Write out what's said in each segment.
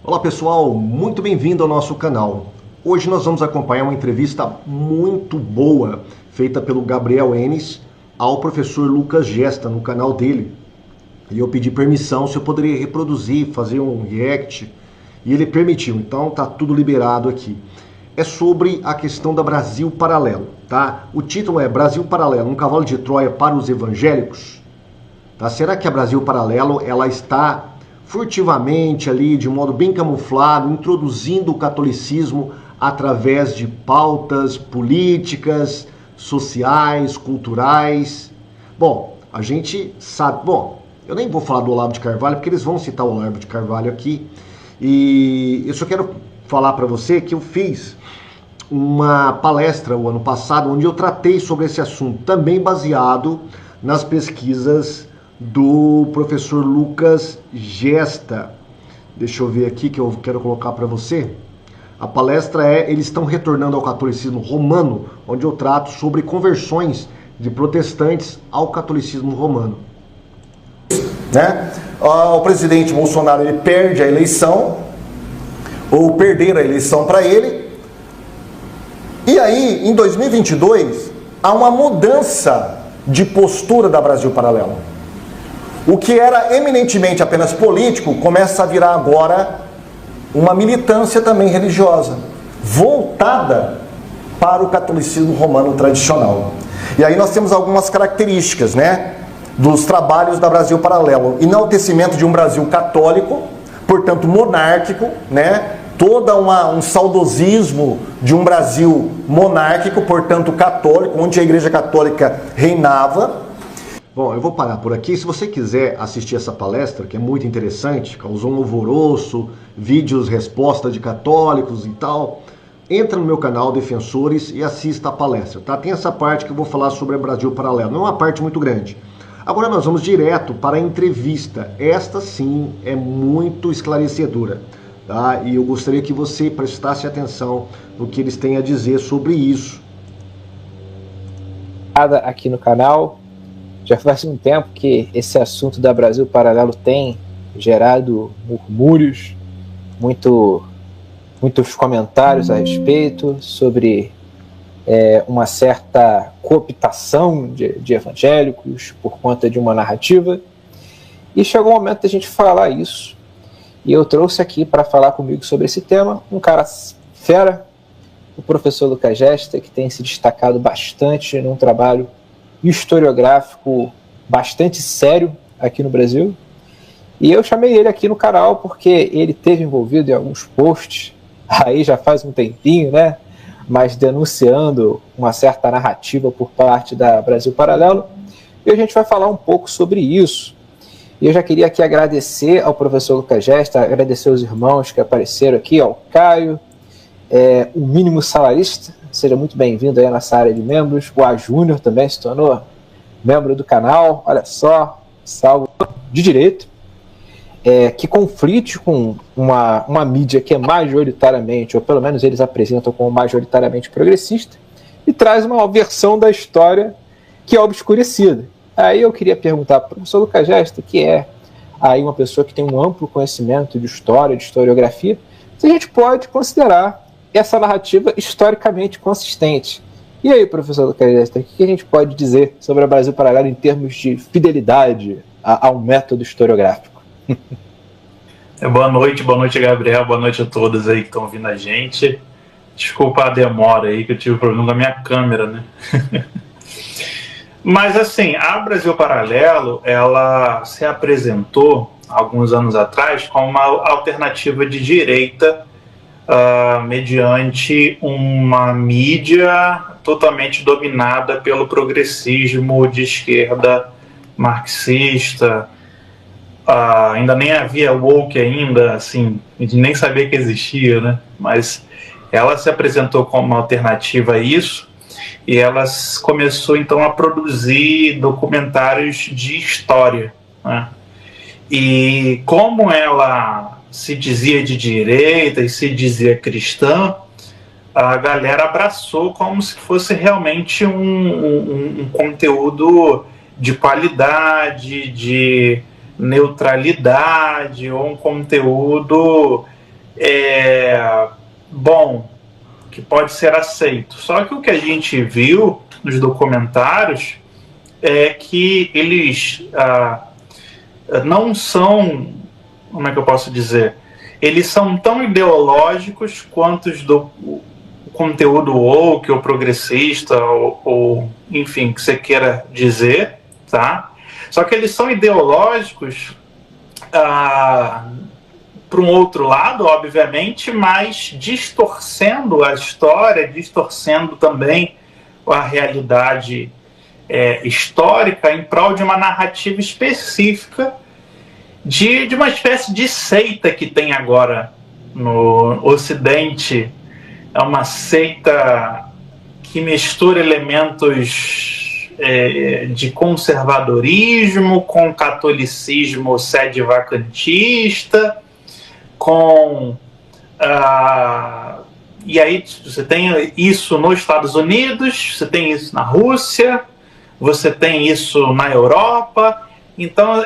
Olá pessoal, muito bem-vindo ao nosso canal. Hoje nós vamos acompanhar uma entrevista muito boa feita pelo Gabriel Enes ao professor Lucas Gesta no canal dele. E eu pedi permissão se eu poderia reproduzir, fazer um react, e ele permitiu, então tá tudo liberado aqui. É sobre a questão da Brasil Paralelo, tá? O título é Brasil Paralelo, um cavalo de Troia para os evangélicos. Tá? Será que a Brasil Paralelo ela está furtivamente ali, de modo bem camuflado, introduzindo o catolicismo através de pautas políticas, sociais, culturais? Bom, a gente sabe... Bom, eu nem vou falar do Olavo de Carvalho, porque eles vão citar o Olavo de Carvalho aqui. E eu só quero falar para você que eu fiz uma palestra o ano passado, onde eu tratei sobre esse assunto, também baseado nas pesquisas do professor Lucas Gesta. Deixa eu ver aqui que eu quero colocar para você. A palestra é Eles estão retornando ao catolicismo romano, onde eu trato sobre conversões de protestantes ao catolicismo romano. Né? O presidente Bolsonaro ele perde a eleição, ou perder a eleição para ele, e aí em 2022 há uma mudança de postura da Brasil Paralelo. O que era eminentemente apenas político começa a virar agora uma militância também religiosa, voltada para o catolicismo romano tradicional. E aí nós temos algumas características, né, dos trabalhos da Brasil Paralelo. Enaltecimento de um Brasil católico, portanto monárquico, né, um saudosismo de um Brasil monárquico, portanto católico, onde a Igreja Católica reinava. Bom, eu vou parar por aqui. Se você quiser assistir essa palestra, que é muito interessante, causou um alvoroço, vídeos, resposta de católicos e tal, entra no meu canal Defensores e assista a palestra, tá? Tem essa parte que eu vou falar sobre a Brasil Paralelo, não é uma parte muito grande. Agora nós vamos direto para a entrevista. Esta sim é muito esclarecedora, tá? E eu gostaria que você prestasse atenção no que eles têm a dizer sobre isso. Aqui no canal. Já faz um tempo que esse assunto da Brasil Paralelo tem gerado murmúrios, muitos comentários a respeito sobre uma certa cooptação de evangélicos por conta de uma narrativa. E chegou o momento da gente falar isso. E eu trouxe aqui para falar comigo sobre esse tema um cara fera, o professor Lucas Gesta, que tem se destacado bastante num trabalho historiográfico bastante sério aqui no Brasil, e eu chamei ele aqui no canal porque ele esteve envolvido em alguns posts, aí já faz um tempinho, né, mas denunciando uma certa narrativa por parte da Brasil Paralelo, e a gente vai falar um pouco sobre isso. E eu já queria aqui agradecer ao professor Lucas Gesta, agradecer aos irmãos que apareceram aqui, ao Caio, o Mínimo Salarista, seja muito bem-vindo aí nessa área de membros. O A Júnior também se tornou membro do canal, olha só, salvo de direito, que conflite com uma mídia que é majoritariamente, ou pelo menos eles apresentam como majoritariamente progressista, e traz uma versão da história que é obscurecida. Aí eu queria perguntar para o professor Lucas Gesta, que é aí uma pessoa que tem um amplo conhecimento de história, de historiografia, se a gente pode considerar essa narrativa historicamente consistente. E aí, professor Lucas Gesta, o que a gente pode dizer sobre a Brasil Paralelo em termos de fidelidade ao método historiográfico? Boa noite, Gabriel, boa noite a todos aí que estão ouvindo a gente. Desculpa a demora aí, que eu tive problema com a minha câmera, né? Mas assim, a Brasil Paralelo, ela se apresentou alguns anos atrás como uma alternativa de direita, mediante uma mídia totalmente dominada pelo progressismo de esquerda marxista. Ainda nem havia woke ainda, assim, a gente nem sabia que existia, né? Mas ela se apresentou como uma alternativa a isso, e ela começou então a produzir documentários de história, né? E como ela se dizia de direita e se dizia cristã, a galera abraçou como se fosse realmente um conteúdo de qualidade, de neutralidade, ou um conteúdo bom, que pode ser aceito. Só que o que a gente viu nos documentários é que eles não são, como é que eu posso dizer, eles são tão ideológicos quanto os do conteúdo woke ou progressista ou enfim, que você queira dizer, tá? Só que eles são ideológicos para um outro lado, obviamente, mas distorcendo a história, distorcendo também a realidade histórica em prol de uma narrativa específica de uma espécie de seita que tem agora no Ocidente. É uma seita que mistura elementos de conservadorismo com catolicismo sede-vacantista, e aí você tem isso nos Estados Unidos, você tem isso na Rússia, você tem isso na Europa. Então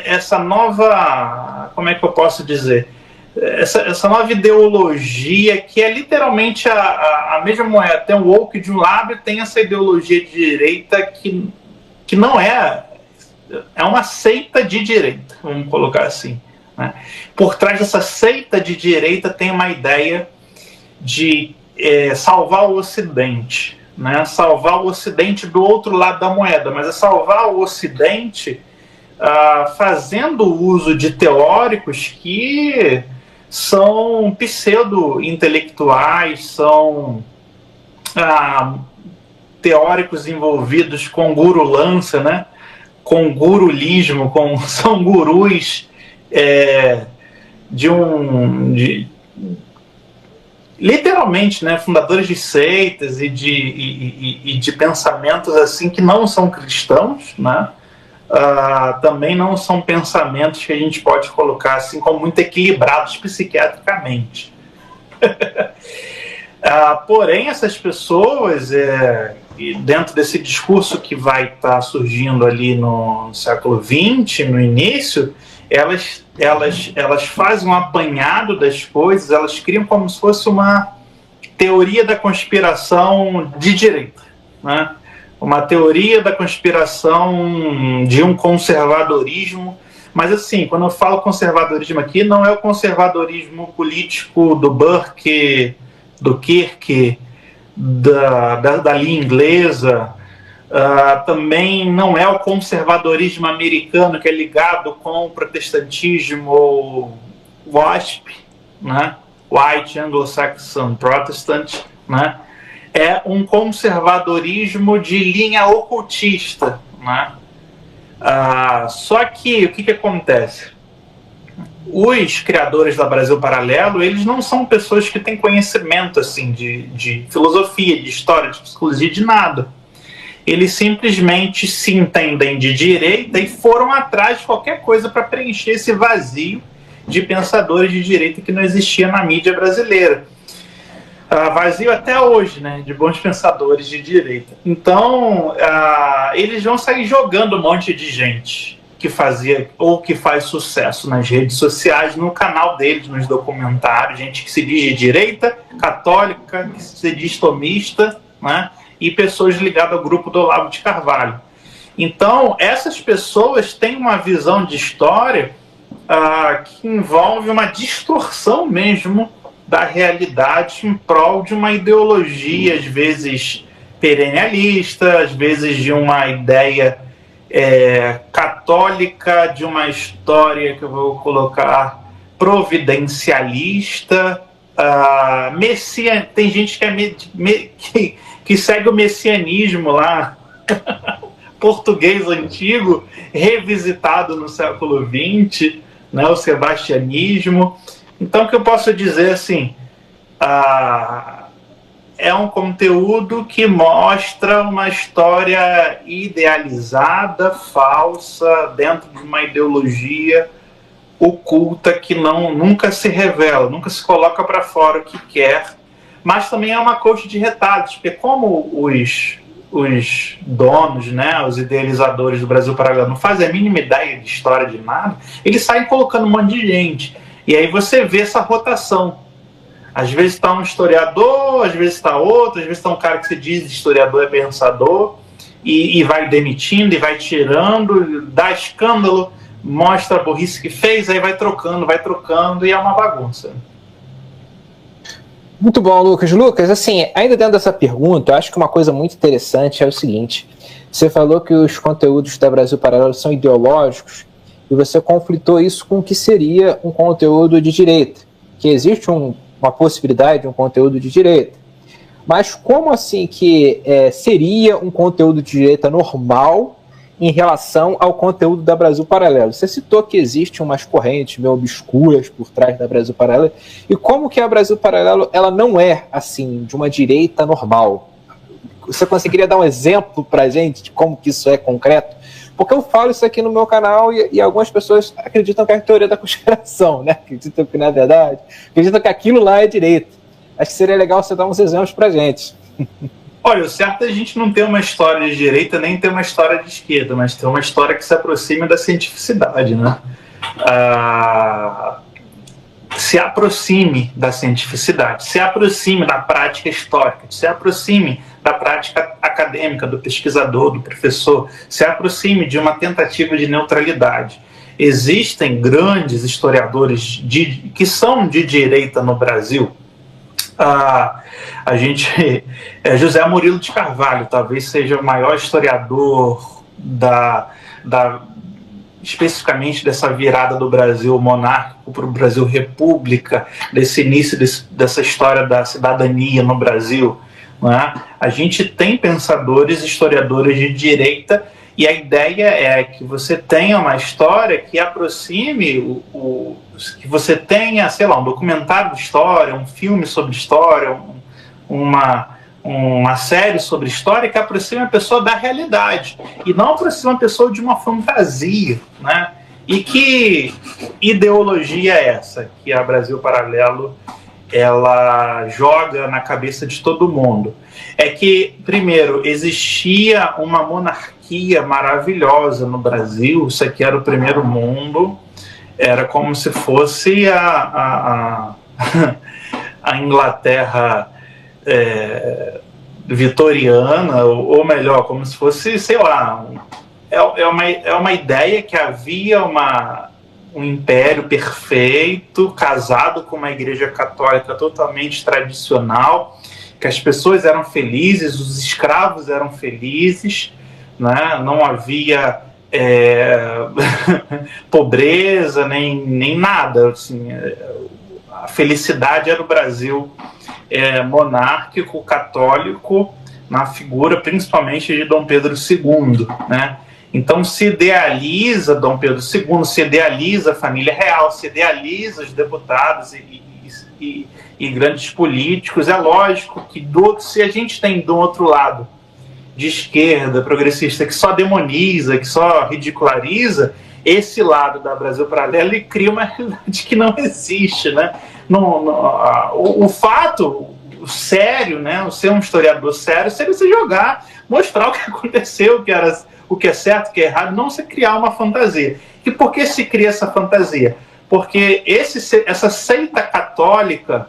essa nova, como é que eu posso dizer, essa nova ideologia que é literalmente a mesma moeda, tem o woke de um lado e tem essa ideologia de direita que não é uma seita de direita, vamos colocar assim, né? Por trás dessa seita de direita tem uma ideia de salvar o Ocidente, né? Salvar o Ocidente do outro lado da moeda, mas é salvar o Ocidente fazendo uso de teóricos que são pseudo-intelectuais, são teóricos envolvidos com gurulância, né? Com gurulismo, são gurus literalmente, né, fundadores de seitas e de pensamentos assim que não são cristãos, né? Também não são pensamentos que a gente pode colocar assim como muito equilibrados psiquiatricamente. Porém, essas pessoas, dentro desse discurso que vai estar surgindo ali no século XX, no início, elas fazem um apanhado das coisas, elas criam como se fosse uma teoria da conspiração de direita, né? Uma teoria da conspiração de um conservadorismo. Mas assim, quando eu falo conservadorismo aqui, não é o conservadorismo político do Burke, do Kirk, da linha inglesa. Também não é o conservadorismo americano que é ligado com o protestantismo WASP, né? White Anglo-Saxon Protestant, né? É um conservadorismo de linha ocultista, né? Só que o que acontece? Os criadores da Brasil Paralelo, eles não são pessoas que têm conhecimento assim, de filosofia, de história, de psicologia, de nada. Eles simplesmente se entendem de direita e foram atrás de qualquer coisa para preencher esse vazio de pensadores de direita que não existia na mídia brasileira. Vazio até hoje, né, de bons pensadores de direita. Então, eles vão sair jogando um monte de gente que fazia ou que faz sucesso nas redes sociais, no canal deles, nos documentários, gente que se diz de direita, católica, que se diz tomista, né, e pessoas ligadas ao grupo do Olavo de Carvalho. Então, essas pessoas têm uma visão de história que envolve uma distorção mesmo da realidade em prol de uma ideologia, às vezes perennialista, às vezes de uma ideia católica, de uma história que eu vou colocar providencialista, tem gente que segue o messianismo lá, português antigo, revisitado no século XX, né, o sebastianismo. Então, o que eu posso dizer assim, é um conteúdo que mostra uma história idealizada, falsa, dentro de uma ideologia oculta que nunca se revela, nunca se coloca para fora o que quer, mas também é uma coxa de retalhos, porque como os donos, né, os idealizadores do Brasil Paralelo não fazem a mínima ideia de história de nada, eles saem colocando um monte de gente. E aí você vê essa rotação. Às vezes está um historiador, às vezes está outro, às vezes está um cara que se diz historiador, é pensador, e vai demitindo, e vai tirando, dá escândalo, mostra a burrice que fez, aí vai trocando, e é uma bagunça. Muito bom, Lucas. Lucas, assim, ainda dentro dessa pergunta, eu acho que uma coisa muito interessante é o seguinte: você falou que os conteúdos da Brasil Paralelo são ideológicos, e você conflitou isso com o que seria um conteúdo de direita, que existe uma possibilidade de um conteúdo de direita. Mas como assim que seria um conteúdo de direita normal em relação ao conteúdo da Brasil Paralelo? Você citou que existem umas correntes meio obscuras por trás da Brasil Paralelo, e como que a Brasil Paralelo ela não é, assim, de uma direita normal? Você conseguiria dar um exemplo pra gente de como que isso é concreto? Porque eu falo isso aqui no meu canal e algumas pessoas acreditam que é a teoria da conspiração, né? Acreditam que não é verdade, acreditam que aquilo lá é direita. Acho que seria legal você dar uns exemplos pra gente. Olha, o certo é a gente não ter uma história de direita nem ter uma história de esquerda, mas ter uma história que se aproxime da cientificidade, né? Se aproxime da cientificidade, se aproxime da prática histórica, se aproxime da prática acadêmica, do pesquisador, do professor, se aproxime de uma tentativa de neutralidade. Existem grandes historiadores que são de direita no Brasil. José Murilo de Carvalho talvez seja o maior historiador especificamente dessa virada do Brasil monárquico para o Brasil república, desse início dessa história da cidadania no Brasil, não é? A gente tem pensadores, historiadores de direita, e a ideia é que você tenha uma história que aproxime que você tenha, sei lá, um documentário de história, um filme sobre história, uma série sobre história que aproxime a pessoa da realidade e não aproxime a pessoa de uma fantasia, né? E que ideologia é essa que a Brasil Paralelo ela joga na cabeça de todo mundo? É que, primeiro, existia uma monarquia maravilhosa no Brasil, isso aqui era o primeiro mundo, era como se fosse a Inglaterra vitoriana, ou melhor, como se fosse, sei lá, é uma ideia que havia um império perfeito, casado com uma igreja católica totalmente tradicional, que as pessoas eram felizes, os escravos eram felizes, né? Não havia pobreza, nem nada, assim, a felicidade era o Brasil monárquico, católico, na figura principalmente de Dom Pedro II, né? Então se idealiza Dom Pedro II, se idealiza a família real, se idealiza os deputados e grandes políticos. É lógico que se a gente tem do outro lado de esquerda, progressista, que só demoniza, que só ridiculariza, esse lado da Brasil Paralelo ele cria uma realidade que não existe, né? O fato sério, né? Ser um historiador sério seria você jogar, mostrar o que aconteceu, o que é certo, o que é errado, não se criar uma fantasia. E por que se cria essa fantasia? Porque essa seita católica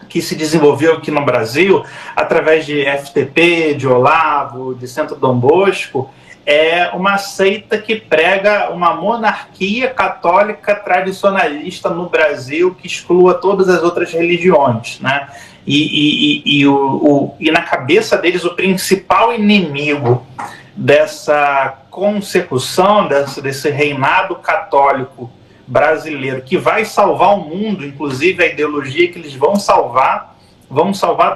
que se desenvolveu aqui no Brasil, através de FTP, de Olavo, de Centro Dom Bosco, é uma seita que prega uma monarquia católica tradicionalista no Brasil que exclua todas as outras religiões, né? E na cabeça deles o principal inimigo dessa consecução, desse reinado católico brasileiro que vai salvar o mundo, inclusive a ideologia que eles vão salvar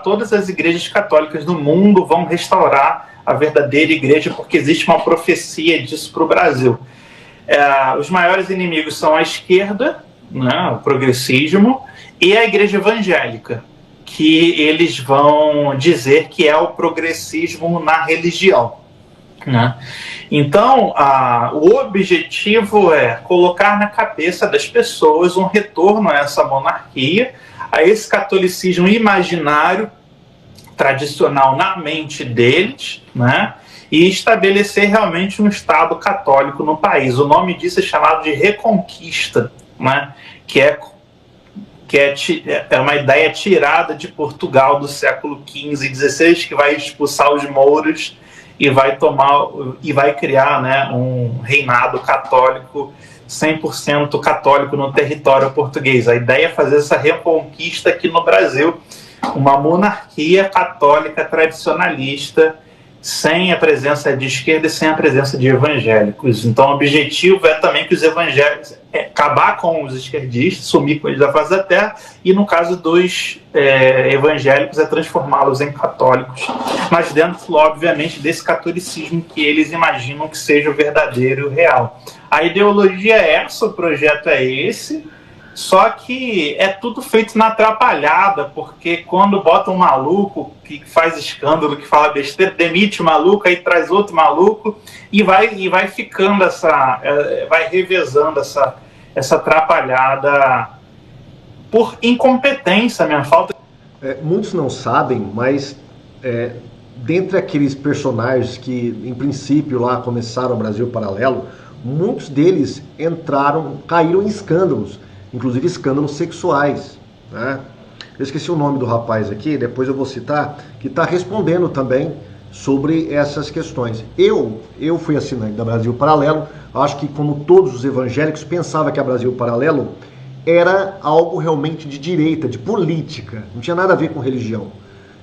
todas as igrejas católicas do mundo, vão restaurar a verdadeira igreja, porque existe uma profecia disso para o Brasil. Os maiores inimigos são a esquerda, né, o progressismo, e a igreja evangélica, que eles vão dizer que é o progressismo na religião, né? Então, o objetivo é colocar na cabeça das pessoas um retorno a essa monarquia, a esse catolicismo imaginário, tradicional na mente deles, né? E estabelecer realmente um Estado católico no país. O nome disso é chamado de Reconquista, né? Que é que é uma ideia tirada de Portugal do século XV e XVI, que vai expulsar os mouros e vai criar, né, um reinado católico, 100% católico no território português. A ideia é fazer essa reconquista aqui no Brasil, uma monarquia católica tradicionalista, sem a presença de esquerda e sem a presença de evangélicos. Então o objetivo é também que os evangélicos acabar com os esquerdistas, sumir com eles da face da terra, e no caso dos evangélicos é transformá-los em católicos, mas dentro, obviamente, desse catolicismo que eles imaginam que seja o verdadeiro e o real. A ideologia é essa, o projeto é esse, só que é tudo feito na atrapalhada, porque quando bota um maluco que faz escândalo, que fala besteira, demite o maluco, aí traz outro maluco, e vai ficando vai revezando essa atrapalhada por incompetência mesmo, falta. Muitos não sabem, mas dentre aqueles personagens que em princípio lá começaram o Brasil Paralelo, muitos deles caíram em escândalos, inclusive escândalos sexuais, né? Eu esqueci o nome do rapaz aqui, depois eu vou citar, que está respondendo também sobre essas questões. Eu fui assinante da Brasil Paralelo, acho que como todos os evangélicos pensava que a Brasil Paralelo era algo realmente de direita, de política, não tinha nada a ver com religião,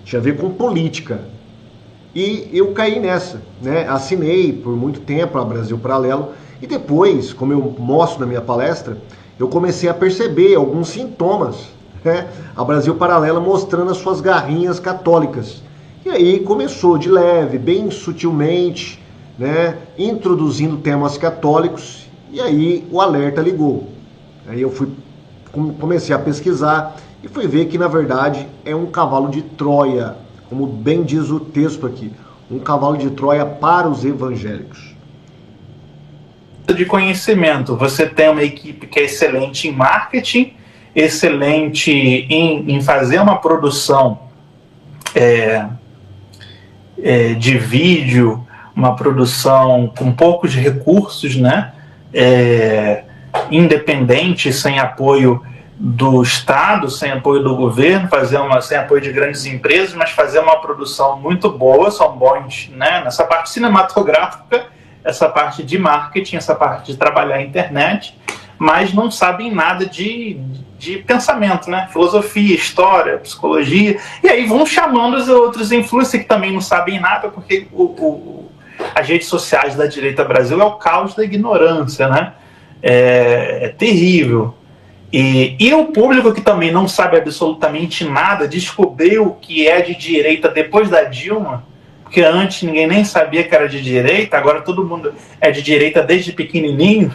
tinha a ver com política. E eu caí nessa, né? Assinei por muito tempo a Brasil Paralelo e depois, como eu mostro na minha palestra, eu comecei a perceber alguns sintomas, né? A Brasil Paralelo mostrando as suas garrinhas católicas. E aí começou de leve, bem sutilmente, né? Introduzindo temas católicos, e aí o alerta ligou. Aí eu comecei a pesquisar e fui ver que na verdade é um cavalo de Troia, como bem diz o texto aqui, um cavalo de Troia para os evangélicos. De conhecimento, você tem uma equipe que é excelente em marketing, excelente em fazer uma produção de vídeo, uma produção com poucos recursos, né? Independente, sem apoio do Estado, sem apoio do governo, sem apoio de grandes empresas, mas fazer uma produção muito boa, são bons, né? Nessa parte cinematográfica, essa parte de marketing, essa parte de trabalhar a internet, mas não sabem nada de pensamento, né? Filosofia, história, psicologia, e aí vão chamando os outros influencers que também não sabem nada, porque as redes sociais da direita Brasil é o caos da ignorância, né? É terrível. E o público que também não sabe absolutamente nada descobriu o que é de direita depois da Dilma, porque antes ninguém nem sabia que era de direita, agora todo mundo é de direita desde pequenininho.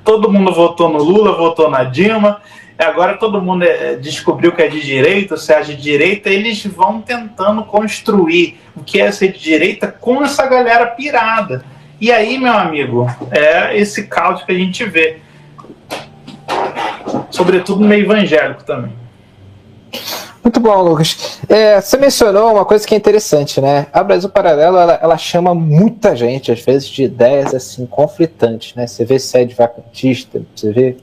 Todo mundo votou no Lula, votou na Dilma, agora todo mundo descobriu que é de direita, ou se é de direita, eles vão tentando construir o que é ser de direita com essa galera pirada. E aí, meu amigo, é esse caos que a gente vê. Sobretudo no meio evangélico também. Muito bom, Lucas. Você mencionou uma coisa que é interessante, né? A Brasil Paralelo, ela chama muita gente, às vezes, de ideias assim, conflitantes, né? Você vê sede vacantista, você vê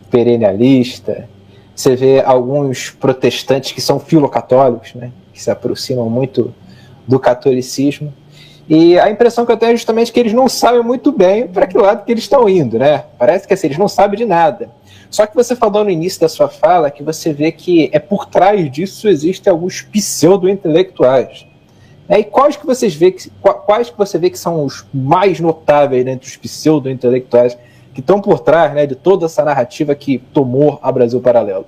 perennialista, você vê alguns protestantes que são filocatólicos, né? Que se aproximam muito do catolicismo. E a impressão que eu tenho é justamente que eles não sabem muito bem para que lado que eles estão indo, né? Parece que assim, eles não sabem de nada. Só que você falou no início da sua fala que você vê que por trás disso existem alguns pseudo-intelectuais. E quais que você vê que são os mais notáveis, né, entre os pseudo-intelectuais que estão por trás, né, de toda essa narrativa que tomou a Brasil Paralelo?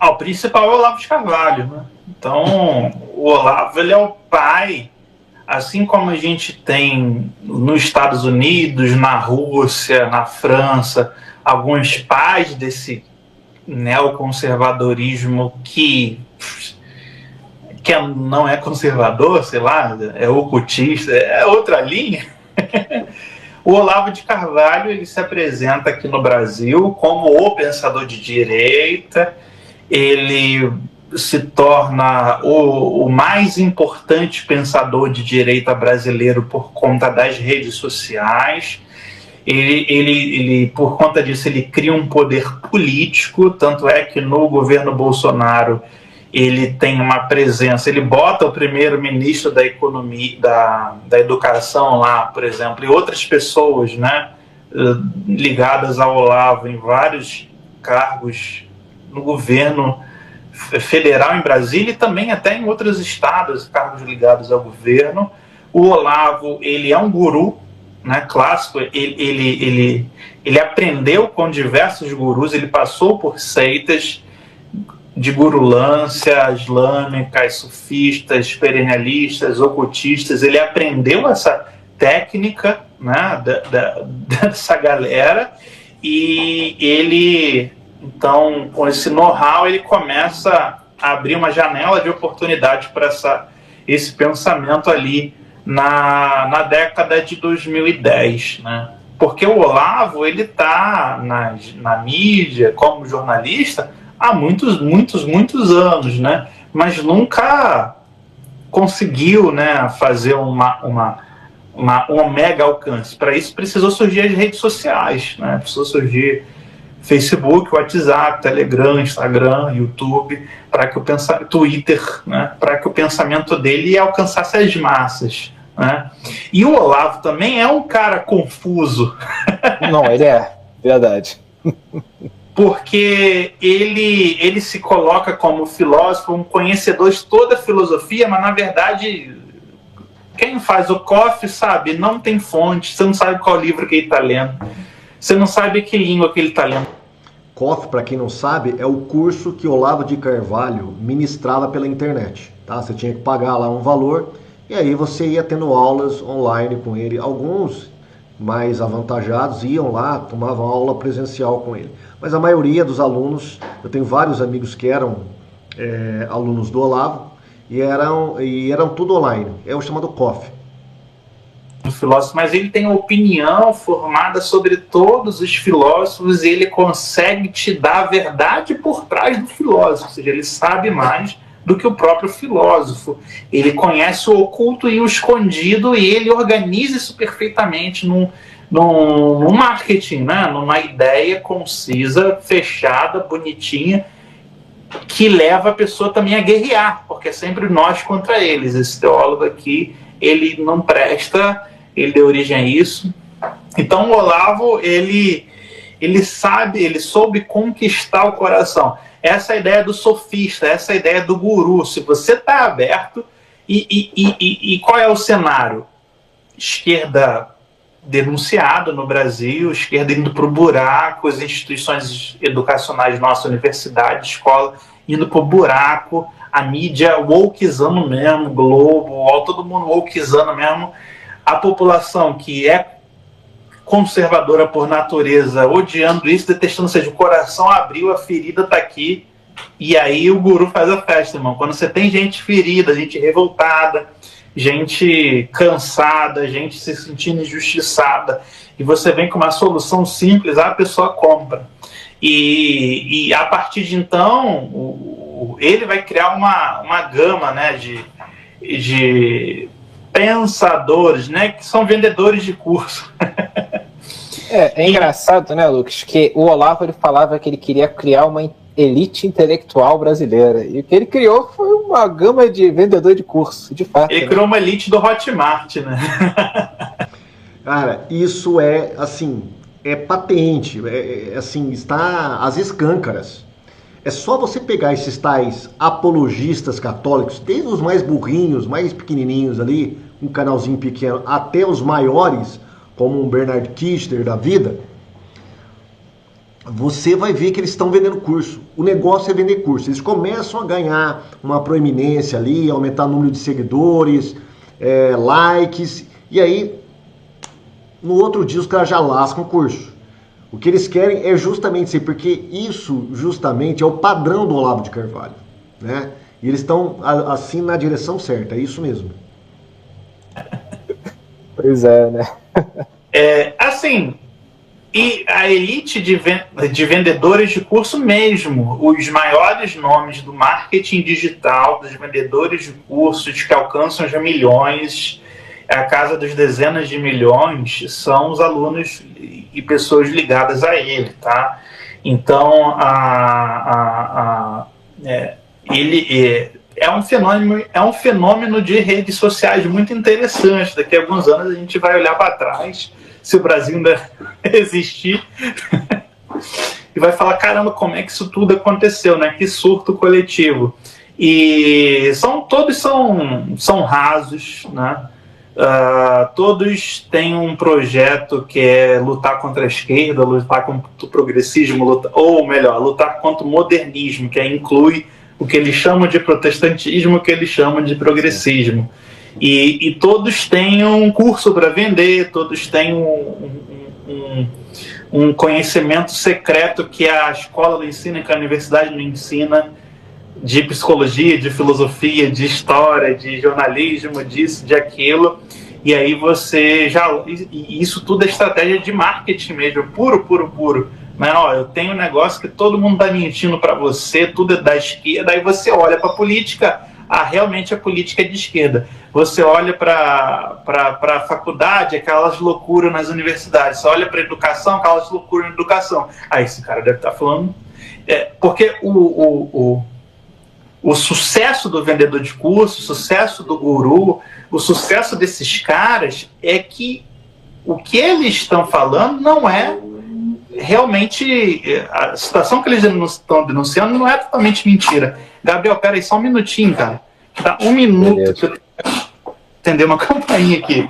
O principal é o Olavo de Carvalho, né? Então, o Olavo, ele é o pai, assim como a gente tem nos Estados Unidos, na Rússia, na França, alguns pais desse neoconservadorismo que não é conservador, sei lá, é ocultista, é outra linha. O Olavo de Carvalho, ele se apresenta aqui no Brasil como o pensador de direita, ele se torna o mais importante pensador de direita brasileiro por conta das redes sociais. ele, por conta disso, ele cria um poder político, tanto é que no governo Bolsonaro ele tem uma presença, ele bota o primeiro-ministro da economia, da educação lá, por exemplo, e outras pessoas, né, ligadas ao Olavo em vários cargos no governo federal em Brasília e também até em outros estados, cargos ligados ao governo. O Olavo, ele é um guru, né, clássico, ele aprendeu com diversos gurus, ele passou por seitas de gurulância islâmicas, sufistas, perennialistas, ocultistas, ele aprendeu essa técnica, né, dessa galera, e ele, então, com esse know-how, ele começa a abrir uma janela de oportunidade para esse pensamento ali na década de 2010, né? Porque o Olavo, ele está na mídia como jornalista há muitos anos, né? Mas nunca conseguiu, né, fazer um mega alcance. Para isso precisou surgir as redes sociais, né? Precisou surgir Facebook, WhatsApp, Telegram, Instagram, YouTube, para que Twitter, né, para que o pensamento dele alcançasse as massas, né? E o Olavo também é um cara confuso. Não, ele é, verdade. Porque ele se coloca como filósofo, um conhecedor de toda a filosofia, mas na verdade quem faz o COF sabe, não tem fonte, você não sabe qual livro que ele está lendo, você não sabe que língua que ele está lendo. COF, para quem não sabe, é o curso que Olavo de Carvalho ministrava pela internet, tá? Você tinha que pagar lá um valor e aí você ia tendo aulas online com ele. Alguns mais avantajados iam lá, tomavam aula presencial com ele. Mas a maioria dos alunos, eu tenho vários amigos que eram alunos do Olavo e eram tudo online. É o chamado COF. O filósofo, mas ele tem opinião formada sobre todos os filósofos e ele consegue te dar a verdade por trás do filósofo, ou seja, ele sabe mais do que o próprio filósofo. Ele conhece o oculto e o escondido e ele organiza isso perfeitamente num marketing, né? Numa ideia concisa, fechada, bonitinha, que leva a pessoa também a guerrear, porque é sempre nós contra eles. Esse teólogo aqui, ele não presta, ele deu origem a isso. Então o Olavo, ele soube conquistar o coração. Essa é a ideia do sofista, essa é a ideia do guru. Se você está aberto, e qual é o cenário? Esquerda denunciada no Brasil, esquerda indo para o buraco, as instituições educacionais, nossa universidade, escola, indo para o buraco, a mídia wokezando mesmo, Globo, todo mundo wokezando mesmo, a população que é conservadora por natureza, odiando isso, detestando, ou seja, o coração abriu, a ferida está aqui, e aí o guru faz a festa, irmão. Quando você tem gente ferida, gente revoltada, gente cansada, gente se sentindo injustiçada, e você vem com uma solução simples, a pessoa compra. E a partir de então, ele vai criar uma gama, né, de pensadores, né, que são vendedores de curso. É engraçado, né, Lucas, que o Olavo ele falava que ele queria criar uma elite intelectual brasileira. E o que ele criou foi uma gama de vendedor de curso, de fato. Ele criou uma elite do Hotmart, né? Cara, isso é, assim, é patente, assim, está às escâncaras. É só você pegar esses tais apologistas católicos, desde os mais burrinhos, mais pequenininhos ali, um canalzinho pequeno, até os maiores, como um Bernard Kister da vida, você vai ver que eles estão vendendo curso. O negócio é vender curso. Eles começam a ganhar uma proeminência ali, aumentar o número de seguidores, likes, e aí, no outro dia, os caras já lascam o curso. O que eles querem é justamente isso, porque isso justamente é o padrão do Olavo de Carvalho, né? E eles estão assim na direção certa, é isso mesmo. Pois é, né? Assim, e a elite de vendedores de curso mesmo, os maiores nomes do marketing digital, dos vendedores de cursos que alcançam já milhões, a casa das dezenas de milhões, são os alunos e pessoas ligadas a ele, tá? Então, ele é um fenômeno de redes sociais muito interessante. Daqui a alguns anos a gente vai olhar para trás, se o Brasil ainda existir, e vai falar, caramba, como é que isso tudo aconteceu, né? Que surto coletivo. E todos são rasos, né? Todos têm um projeto que é lutar contra a esquerda, lutar contra o progressismo, lutar contra o modernismo, que inclui o que eles chamam de protestantismo, o que eles chamam de progressismo. E todos têm um curso para vender, todos têm um conhecimento secreto que a escola não ensina, que a universidade não ensina, de psicologia, de filosofia, de história, de jornalismo, disso, de aquilo. E aí isso tudo é estratégia de marketing mesmo, puro. Né? Eu tenho um negócio que todo mundo está mentindo para você, tudo é da esquerda. Aí você olha para a política, realmente a política é de esquerda. Você olha para a faculdade, aquelas loucuras nas universidades. Você olha para a educação, aquelas loucuras na educação. Aí esse cara deve estar falando... porque o sucesso do vendedor de curso, o sucesso do guru, o sucesso desses caras é que o que eles estão falando não é realmente... A situação que eles estão denunciando não é totalmente mentira. Gabriel, peraí, só um minutinho, cara. Dá um minuto. Beleza. Que eu tenho que atender uma campainha aqui.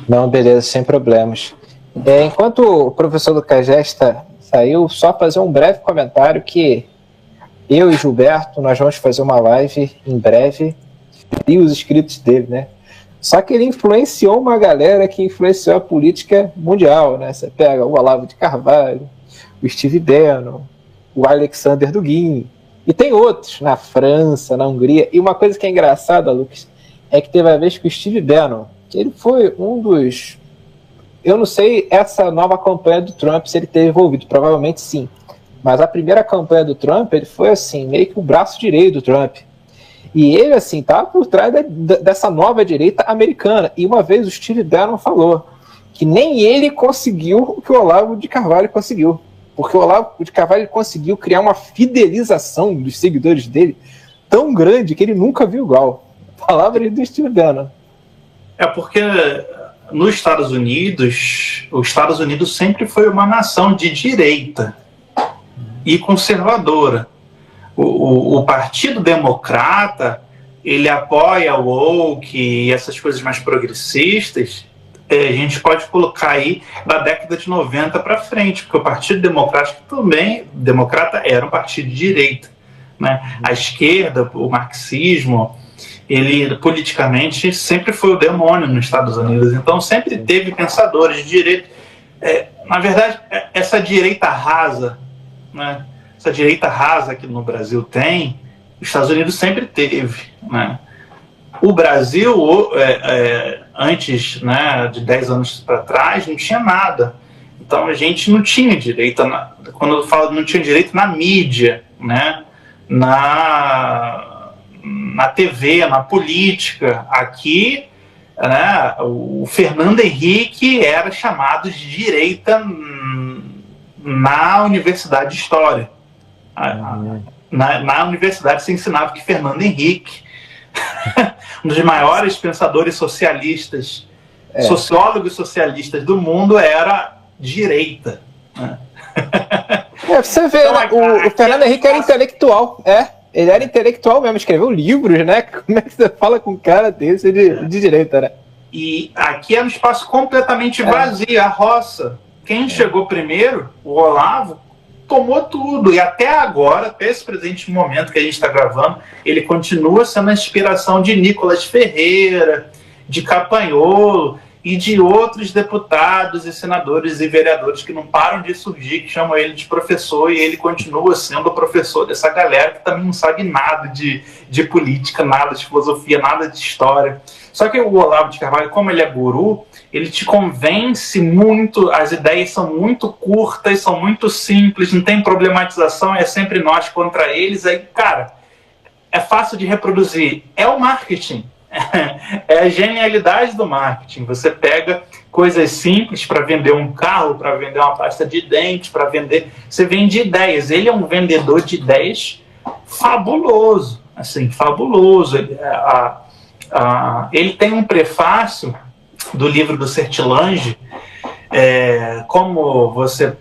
Não, beleza, sem problemas. Enquanto o professor Lucas Gesta saiu, só fazer um breve comentário que eu e Gilberto, nós vamos fazer uma live em breve e os inscritos dele, né? Só que ele influenciou uma galera que influenciou a política mundial, né? Você pega o Olavo de Carvalho, o Steve Bannon, o Alexander Dugin, e tem outros na França, na Hungria. E uma coisa que é engraçada, Lucas, é que teve a vez que o Steve Bannon, que ele foi um dos... Eu não sei essa nova campanha do Trump se ele teve envolvido, provavelmente sim. Mas a primeira campanha do Trump, ele foi assim, meio que o braço direito do Trump. E ele, assim, estava por trás dessa nova direita americana. E uma vez o Steve Bannon falou que nem ele conseguiu o que o Olavo de Carvalho conseguiu. Porque o Olavo de Carvalho conseguiu criar uma fidelização dos seguidores dele tão grande que ele nunca viu igual. Palavra do Steve Bannon. Porque nos Estados Unidos, os Estados Unidos sempre foi uma nação de direita e conservadora. O Partido Democrata, ele apoia o woke e essas coisas mais progressistas. A gente pode colocar aí da década de 90 para frente, porque o Partido Democrata era um partido de direita, né? A esquerda, o marxismo, ele politicamente sempre foi o demônio nos Estados Unidos. Então sempre teve pensadores de direita. Na verdade, essa direita rasa, né? Essa direita rasa que no Brasil tem, os Estados Unidos sempre teve, né? O Brasil, antes, né, de 10 anos para trás, não tinha nada. Então a gente não tinha direito, quando eu falo não tinha direito na mídia, né, na TV, na política. Aqui, né, o Fernando Henrique era chamado de direita na Universidade de História. Na universidade se ensinava que Fernando Henrique, um dos maiores pensadores socialistas, sociólogos socialistas do mundo, era direita. Né? Você vê, então, o Fernando Henrique era intelectual, ele era intelectual mesmo, escreveu livros, né? Como é que você fala com um cara desse de direita, né? E aqui é um espaço completamente vazio, a roça. Quem chegou primeiro, o Olavo, tomou tudo, e até agora, até esse presente momento que a gente está gravando, ele continua sendo a inspiração de Nicolas Ferreira, de Campagnolo e de outros deputados e senadores e vereadores que não param de surgir, que chamam ele de professor, e ele continua sendo o professor dessa galera que também não sabe nada de política, nada de filosofia, nada de história. Só que o Olavo de Carvalho, como ele é guru, ele te convence muito, as ideias são muito curtas, são muito simples, não tem problematização, é sempre nós contra eles. Aí, cara, é fácil de reproduzir. É o marketing. É a genialidade do marketing. Você pega coisas simples para vender um carro, para vender uma pasta de dente, para vender... Você vende ideias. Ele é um vendedor de ideias fabuloso, assim, fabuloso. Ele tem um prefácio do livro do Sertilange, como você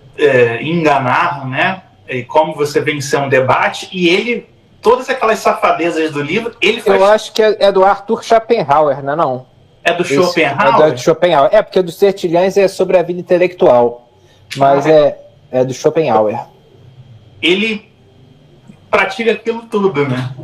enganar, né? E como você vencer um debate, e ele, todas aquelas safadezas do livro, ele faz... Eu acho que é do Arthur Schopenhauer, não é não? É do Schopenhauer? É do Schopenhauer. É, porque do Sertilange é sobre a vida intelectual, mas é do Schopenhauer. Ele pratica aquilo tudo, né?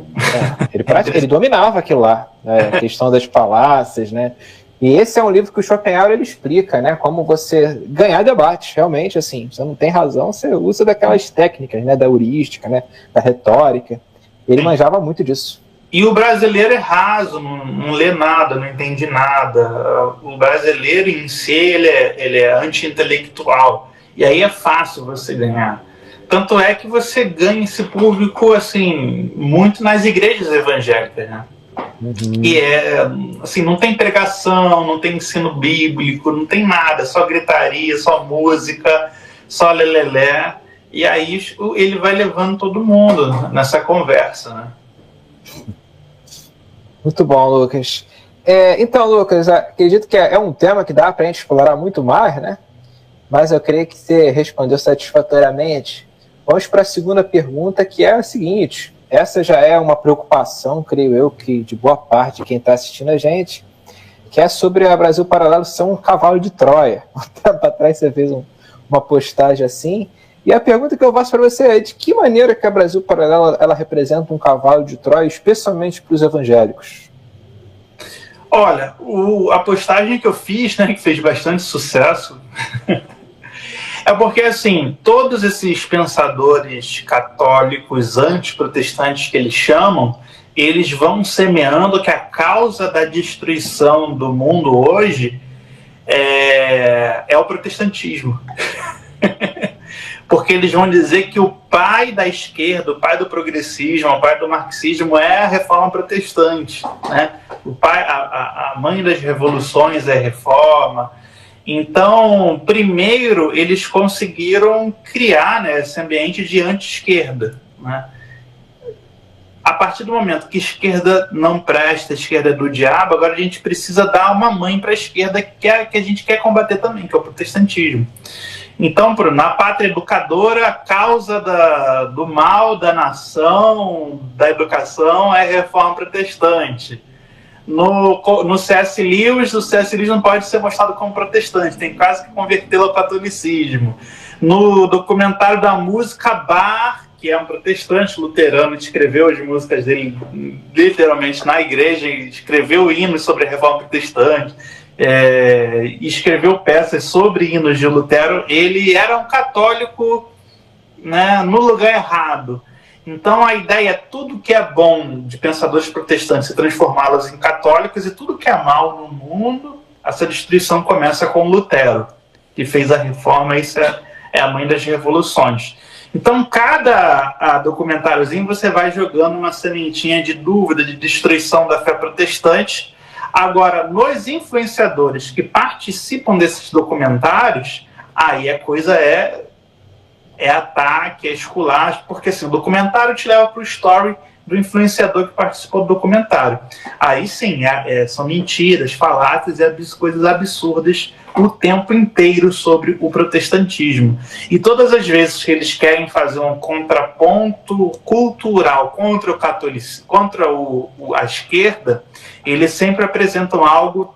Ele dominava aquilo lá, a questão das falácias, né? E esse é um livro que o Schopenhauer ele explica, né? Como você ganhar debate, realmente, assim, você não tem razão, você usa daquelas técnicas, né? Da heurística, né? Da retórica. Ele manjava muito disso. E o brasileiro é raso, não lê nada, não entende nada. O brasileiro em si, ele é anti-intelectual. E aí é fácil você ganhar. Tanto é que você ganha esse público, assim, muito nas igrejas evangélicas, né? E assim, não tem pregação, não tem ensino bíblico, não tem nada, só gritaria, só música, só lelelé. E aí ele vai levando todo mundo nessa conversa, né? Muito bom, Lucas. Então, Lucas, acredito que é um tema que dá para a gente explorar muito mais, né? Mas eu creio que você respondeu satisfatoriamente. Vamos para a segunda pergunta, que é a seguinte. Essa já é uma preocupação, creio eu, que de boa parte de quem está assistindo a gente, que é sobre a Brasil Paralelo ser um cavalo de Troia. Um tempo atrás você fez uma postagem assim. E a pergunta que eu faço para você é: de que maneira que a Brasil Paralelo ela representa um cavalo de Troia, especialmente para os evangélicos? Olha, a postagem que eu fiz, né, que fez bastante sucesso, é porque, assim, todos esses pensadores católicos antiprotestantes que eles chamam, eles vão semeando que a causa da destruição do mundo hoje é o protestantismo. Porque eles vão dizer que o pai da esquerda, o pai do progressismo, o pai do marxismo é a reforma protestante, né? A mãe das revoluções é a reforma. Então, primeiro, eles conseguiram criar, né, esse ambiente de anti-esquerda, né? A partir do momento que a esquerda não presta, a esquerda é do diabo, agora a gente precisa dar uma mãe para a esquerda que a gente quer combater também, que é o protestantismo. Então, na Pátria Educadora, a causa do mal da nação, da educação, é a reforma protestante. No C.S. Lewis, o C.S. Lewis não pode ser mostrado como protestante, tem quase que convertê-lo ao catolicismo. No documentário da música, Bach, que é um protestante luterano, escreveu as músicas dele literalmente na igreja, escreveu hinos sobre a reforma protestante, escreveu peças sobre hinos de Lutero. Ele era um católico, né, no lugar errado. Então a ideia é tudo que é bom de pensadores protestantes e transformá-los em católicos, e tudo que é mal no mundo, essa destruição começa com Lutero, que fez a reforma. Isso é a mãe das revoluções. Então cada documentáriozinho você vai jogando uma sementinha de dúvida, de destruição da fé protestante. Agora, nos influenciadores que participam desses documentários, aí a coisa é ataque, é esculacho, porque assim, o documentário te leva para o story do influenciador que participou do documentário. Aí sim, são mentiras, falácias e coisas absurdas o tempo inteiro sobre o protestantismo. E todas as vezes que eles querem fazer um contraponto cultural contra o catolicismo, contra a esquerda, eles sempre apresentam algo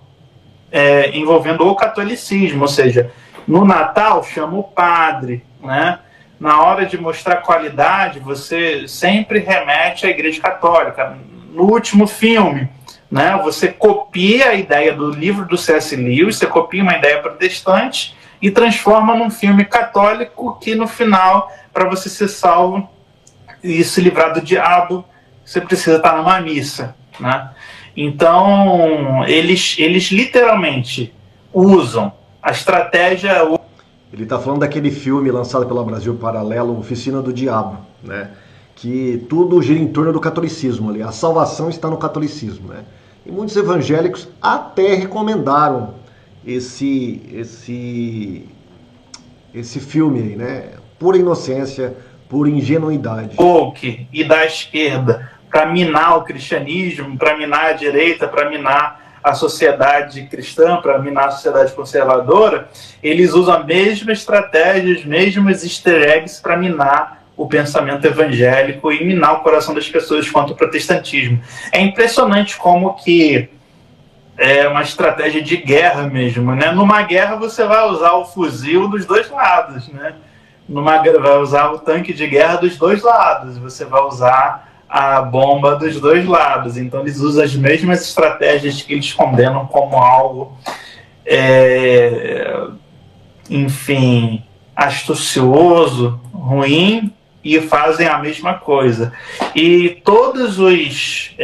envolvendo o catolicismo, ou seja, no Natal chama o padre, né? Na hora de mostrar qualidade, você sempre remete à Igreja Católica. No último filme, né, você copia a ideia do livro do C.S. Lewis, você copia uma ideia protestante e transforma num filme católico que, no final, para você ser salvo e se livrar do diabo, você precisa estar numa missa, né? Então, eles literalmente usam a estratégia... Ele está falando daquele filme lançado pela Brasil Paralelo, Oficina do Diabo, né? Que tudo gira em torno do catolicismo ali. A salvação está no catolicismo, né? E muitos evangélicos até recomendaram esse filme aí, né? Pura inocência, pura ingenuidade. Woke e da esquerda para minar o cristianismo, para minar a direita, para minar a sociedade cristã, para minar a sociedade conservadora, eles usam a mesma estratégia, os mesmos easter eggs para minar o pensamento evangélico e minar o coração das pessoas contra o protestantismo. É impressionante como que é uma estratégia de guerra mesmo, né? Numa guerra você vai usar o fuzil dos dois lados, né? Vai usar o tanque de guerra dos dois lados, você vai usar a bomba dos dois lados. Então eles usam as mesmas estratégias que eles condenam como algo, enfim, astucioso, ruim, e fazem a mesma coisa. E todos os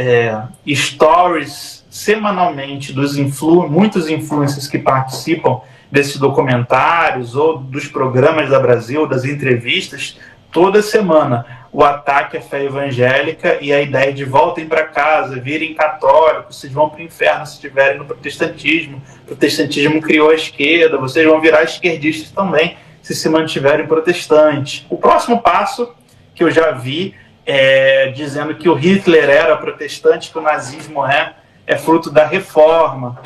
stories semanalmente dos muitos influencers que participam desses documentários ou dos programas da Brasil, das entrevistas, toda semana o ataque à fé evangélica e a ideia de voltem para casa, virem católicos, vocês vão para o inferno se estiverem no protestantismo. O protestantismo criou a esquerda, vocês vão virar esquerdistas também se mantiverem protestantes. O próximo passo que eu já vi dizendo que o Hitler era protestante, que o nazismo é fruto da reforma.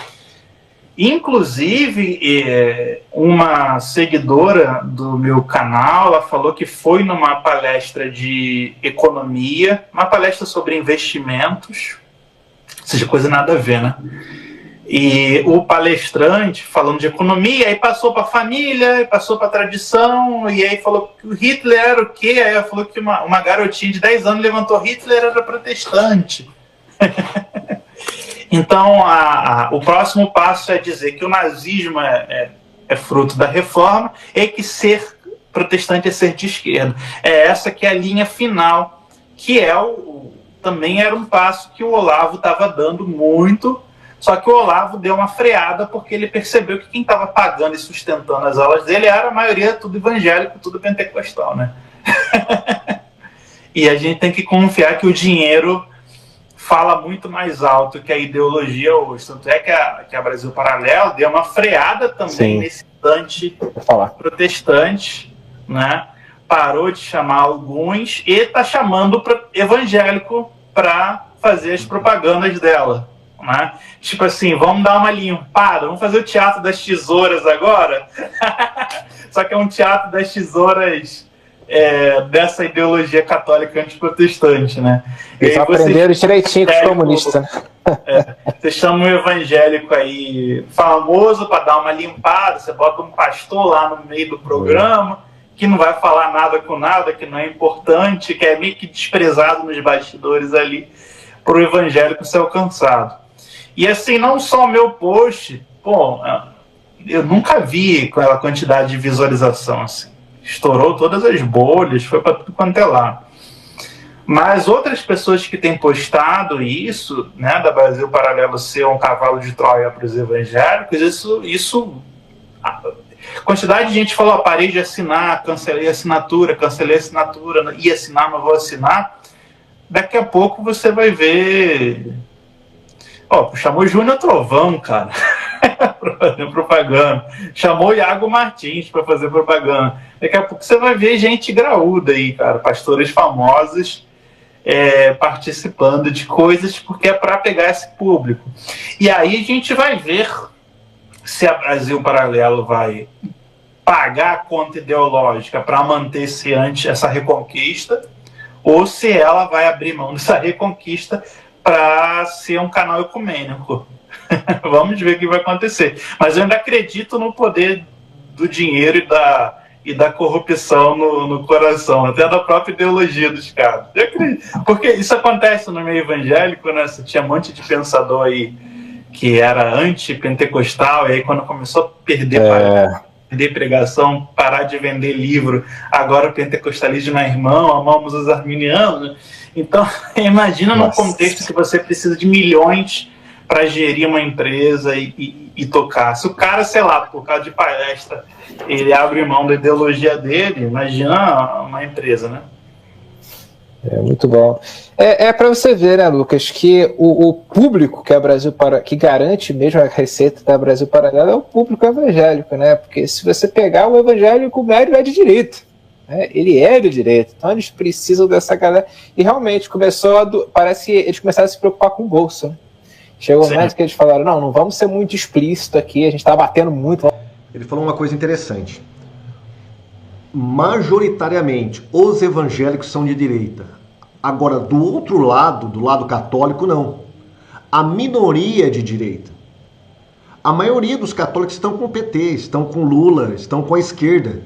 Inclusive, uma seguidora do meu canal, ela falou que foi numa palestra de economia, uma palestra sobre investimentos, ou seja, coisa nada a ver, né? E o palestrante, falando de economia, aí passou para a família, aí passou para a tradição, e aí falou que o Hitler era o quê? Aí ela falou que uma garotinha de 10 anos levantou: Hitler era protestante. Então, o próximo passo é dizer que o nazismo é fruto da reforma e que ser protestante é ser de esquerda. É essa que é a linha final, que também era um passo que o Olavo estava dando muito, só que o Olavo deu uma freada porque ele percebeu que quem estava pagando e sustentando as aulas dele era a maioria tudo evangélico, tudo pentecostal, né? E a gente tem que confiar que o dinheiro fala muito mais alto que a ideologia hoje. Tanto é que a Brasil Paralelo deu uma freada também nesse protestante, né? Parou de chamar alguns e está chamando o evangélico para fazer as propagandas dela, né? Tipo assim, vamos dar uma limpada, vamos fazer o teatro das tesouras agora. Só que é um teatro das tesouras dessa ideologia católica antiprotestante, né? Eles aprenderam direitinho com os comunistas, né? Você chama um evangélico aí famoso para dar uma limpada, você bota um pastor lá no meio do programa, que não vai falar nada com nada, que não é importante, que é meio que desprezado nos bastidores ali, para o evangélico ser alcançado. E assim, não só o meu post, eu nunca vi com aquela quantidade de visualização assim. Estourou todas as bolhas, foi para tudo quanto é lá. Mas outras pessoas que têm postado isso, né, da Brasil Paralelo ser um cavalo de Troia para os evangélicos, isso a quantidade de gente falou: parei de assinar, cancelei a assinatura, ia assinar, não vou assinar. Daqui a pouco você vai ver... chamou Júnior Trovão, cara, para fazer propaganda. Chamou Iago Martins para fazer propaganda. Daqui a pouco você vai ver gente graúda aí, cara, pastores famosos participando de coisas, porque é para pegar esse público. E aí a gente vai ver se a Brasil Paralelo vai pagar a conta ideológica para manter essa reconquista, ou se ela vai abrir mão dessa reconquista para ser um canal ecumênico. Vamos ver o que vai acontecer. Mas eu ainda acredito no poder do dinheiro e da corrupção no coração, até da própria ideologia dos caras. Eu acredito. Porque isso acontece no meio evangélico, né? Você tinha um monte de pensador aí que era anti-pentecostal, e aí quando começou a perder pregação, parar de vender livro, agora o pentecostalismo é irmão, amamos os arminianos. Então, imagina num contexto que você precisa de milhões para gerir uma empresa e tocar. Se o cara, sei lá, por causa de palestra, ele abre mão da ideologia dele, imagina uma empresa, né? É muito bom. É para você ver, né, Lucas, que o público que garante mesmo a receita da Brasil Paralelo é o público evangélico, né? Porque se você pegar o evangélico médio é de direita, né? Ele é de direita, então eles precisam dessa galera. E realmente parece que eles começaram a se preocupar com o bolso, né? Chegou um momento que eles falaram, não vamos ser muito explícito aqui, a gente está batendo muito. Ele falou uma coisa interessante. Majoritariamente, os evangélicos são de direita. Agora, do outro lado, do lado católico, não. A minoria é de direita. A maioria dos católicos estão com o PT, estão com Lula, estão com a esquerda.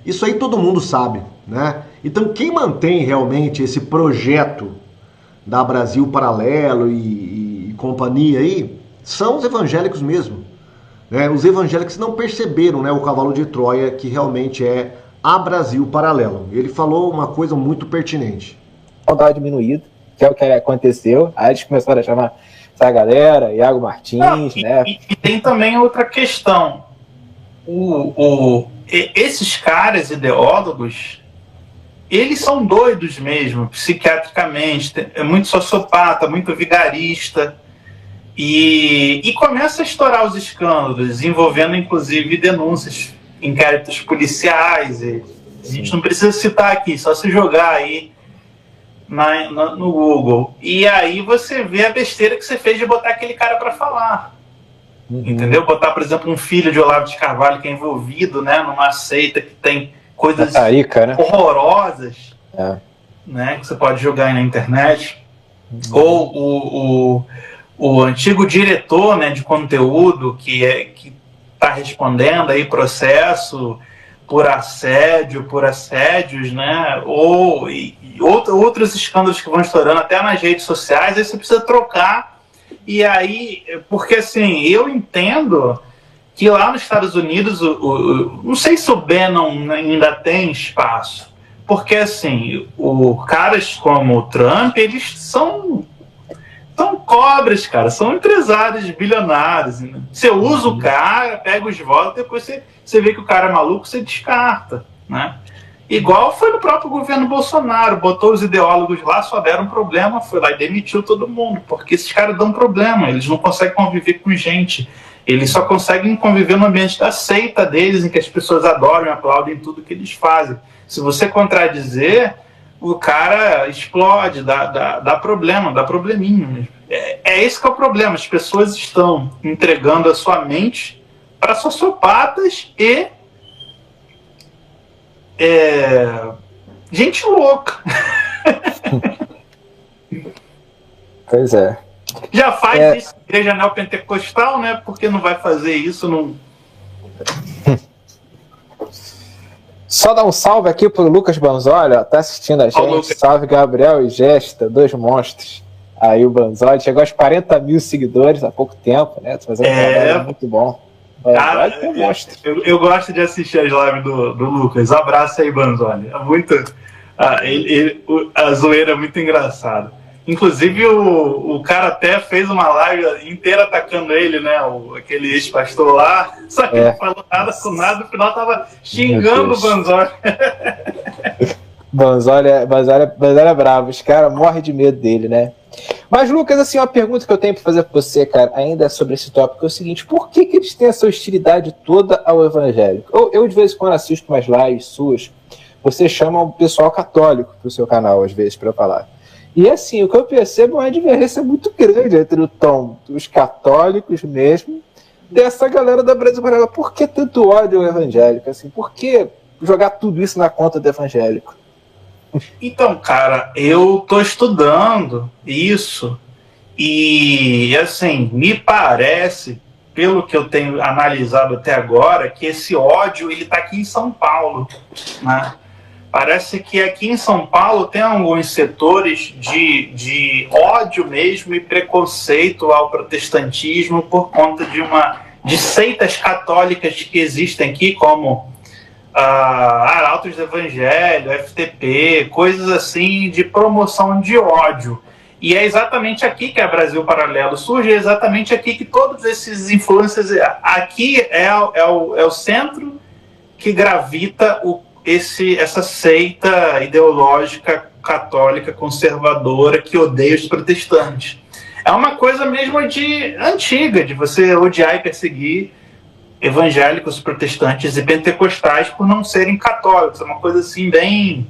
Isso aí todo mundo sabe, né? Então, quem mantém realmente esse projeto da Brasil Paralelo e companhia aí, são os evangélicos mesmo. Né? Os evangélicos não perceberam, né, o cavalo de Troia, que realmente é a Brasil Paralelo. Ele falou uma coisa muito pertinente. Dar diminuído, que é o que aconteceu. Aí eles começaram a chamar essa galera, Iago Martins, né? E tem também outra questão. Esses caras ideólogos, eles são doidos mesmo, psiquiatricamente, é muito sociopata, muito vigarista, e começa a estourar os escândalos, envolvendo inclusive denúncias, inquéritos policiais, e a gente não precisa citar aqui, só se jogar aí no Google. E aí você vê a besteira que você fez de botar aquele cara para falar. Entendeu? Botar, por exemplo, um filho de Olavo de Carvalho que é envolvido, né, numa seita que tem coisas né? horrorosas, né, que você pode jogar aí na internet. Ou o antigo diretor, né, de conteúdo que está respondendo aí processo por assédio, por assédios, né, ou outros escândalos que vão estourando até nas redes sociais. Aí você precisa trocar. E aí, porque assim, eu entendo que lá nos Estados Unidos, não sei se o Bannon ainda tem espaço, porque assim, caras como o Trump, eles são cobras, cara, são empresários bilionários. Né? Você usa o cara, pega os votos, depois você vê que o cara é maluco, você descarta, né? Igual foi no próprio governo Bolsonaro, botou os ideólogos lá, só deram problema, foi lá e demitiu todo mundo, porque esses caras dão problema, eles não conseguem conviver com gente, eles só conseguem conviver no ambiente da seita deles, em que as pessoas adoram e aplaudem tudo que eles fazem. Se você contradizer, o cara explode, dá problema, dá probleminha mesmo. Esse que é o problema, as pessoas estão entregando a sua mente para sociopatas e gente louca. Pois é. Já faz isso, igreja neopentecostal, né? Porque não vai fazer isso? Não... Só dar um salve aqui pro Lucas Banzoli, ó, tá assistindo a gente. Salve, Gabriel e Gesta, dois monstros. Aí o Banzoli chegou aos 40 mil seguidores há pouco tempo, né? Tô fazendo um trabalho muito bom. Cara, eu gosto de assistir as lives do Lucas. Abraço aí, Banzoli. É muito, a zoeira é muito engraçada. Inclusive, o cara até fez uma live inteira atacando ele, né? Aquele ex-pastor lá. Só que não falou nada com nada. No final tava xingando o Banzoli. Banzoli é bravo. Os caras morrem de medo dele, né? Mas, Lucas, assim, uma pergunta que eu tenho para fazer para você, cara, ainda sobre esse tópico, é o seguinte: por que eles têm essa hostilidade toda ao evangélico? Eu de vez em quando assisto umas lives suas, você chama o pessoal católico pro seu canal, às vezes, para falar. E, assim, o que eu percebo é uma diferença muito grande entre o tom dos católicos mesmo, dessa galera da Brasil Paralelo. Por que tanto ódio ao evangélico? Assim, por que jogar tudo isso na conta do evangélico? Então, cara, eu tô estudando isso e, assim, me parece, pelo que eu tenho analisado até agora, que esse ódio, ele tá aqui em São Paulo, né? Parece que aqui em São Paulo tem alguns setores de ódio mesmo e preconceito ao protestantismo por conta de seitas católicas que existem aqui, como Arautos do Evangelho, FTP, coisas assim de promoção de ódio. E é exatamente aqui que a Brasil Paralelo surge, é exatamente aqui que todos esses influencers... Aqui é o centro que gravita essa seita ideológica católica conservadora que odeia os protestantes. É uma coisa mesmo antiga, de você odiar e perseguir evangélicos, protestantes e pentecostais por não serem católicos. É uma coisa assim bem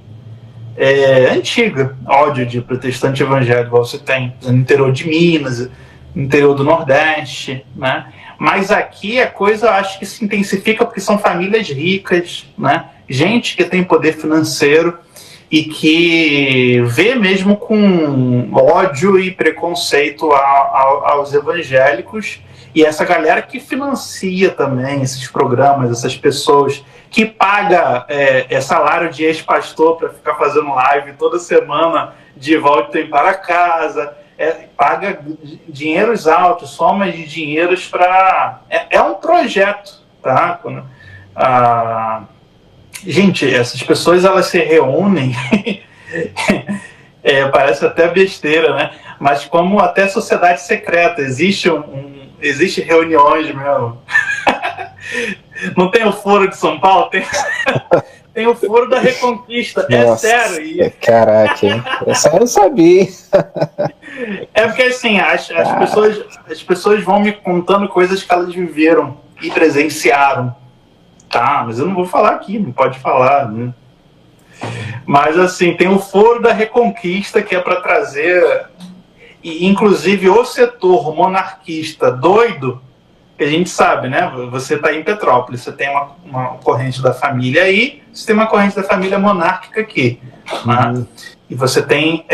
antiga, ódio de protestante evangélico, você tem no interior de Minas, no interior do Nordeste, né? Mas aqui a coisa, acho que se intensifica porque são famílias ricas, né? Gente que tem poder financeiro e que vê mesmo com ódio e preconceito aos evangélicos, e essa galera que financia também esses programas, essas pessoas que paga salário de ex-pastor para ficar fazendo live toda semana de volta para casa, paga dinheiros altos, somas de dinheiros para... É um projeto, tá? Gente, essas pessoas, elas se reúnem, parece até besteira, né? Mas como até sociedade secreta, existe reuniões mesmo. Não tem o Foro de São Paulo? Tem o Foro da Reconquista. Nossa, é sério. Caraca, hein? Essa eu não sabia. É porque assim, as pessoas vão me contando coisas que elas viveram e presenciaram. Tá, mas eu não vou falar aqui, não pode falar, né? Mas assim, tem o Foro da Reconquista, que é para trazer, e inclusive o setor monarquista doido, que a gente sabe, né? Você está em Petrópolis, você tem uma corrente da família aí, você tem uma corrente da família monárquica aqui, né? E você tem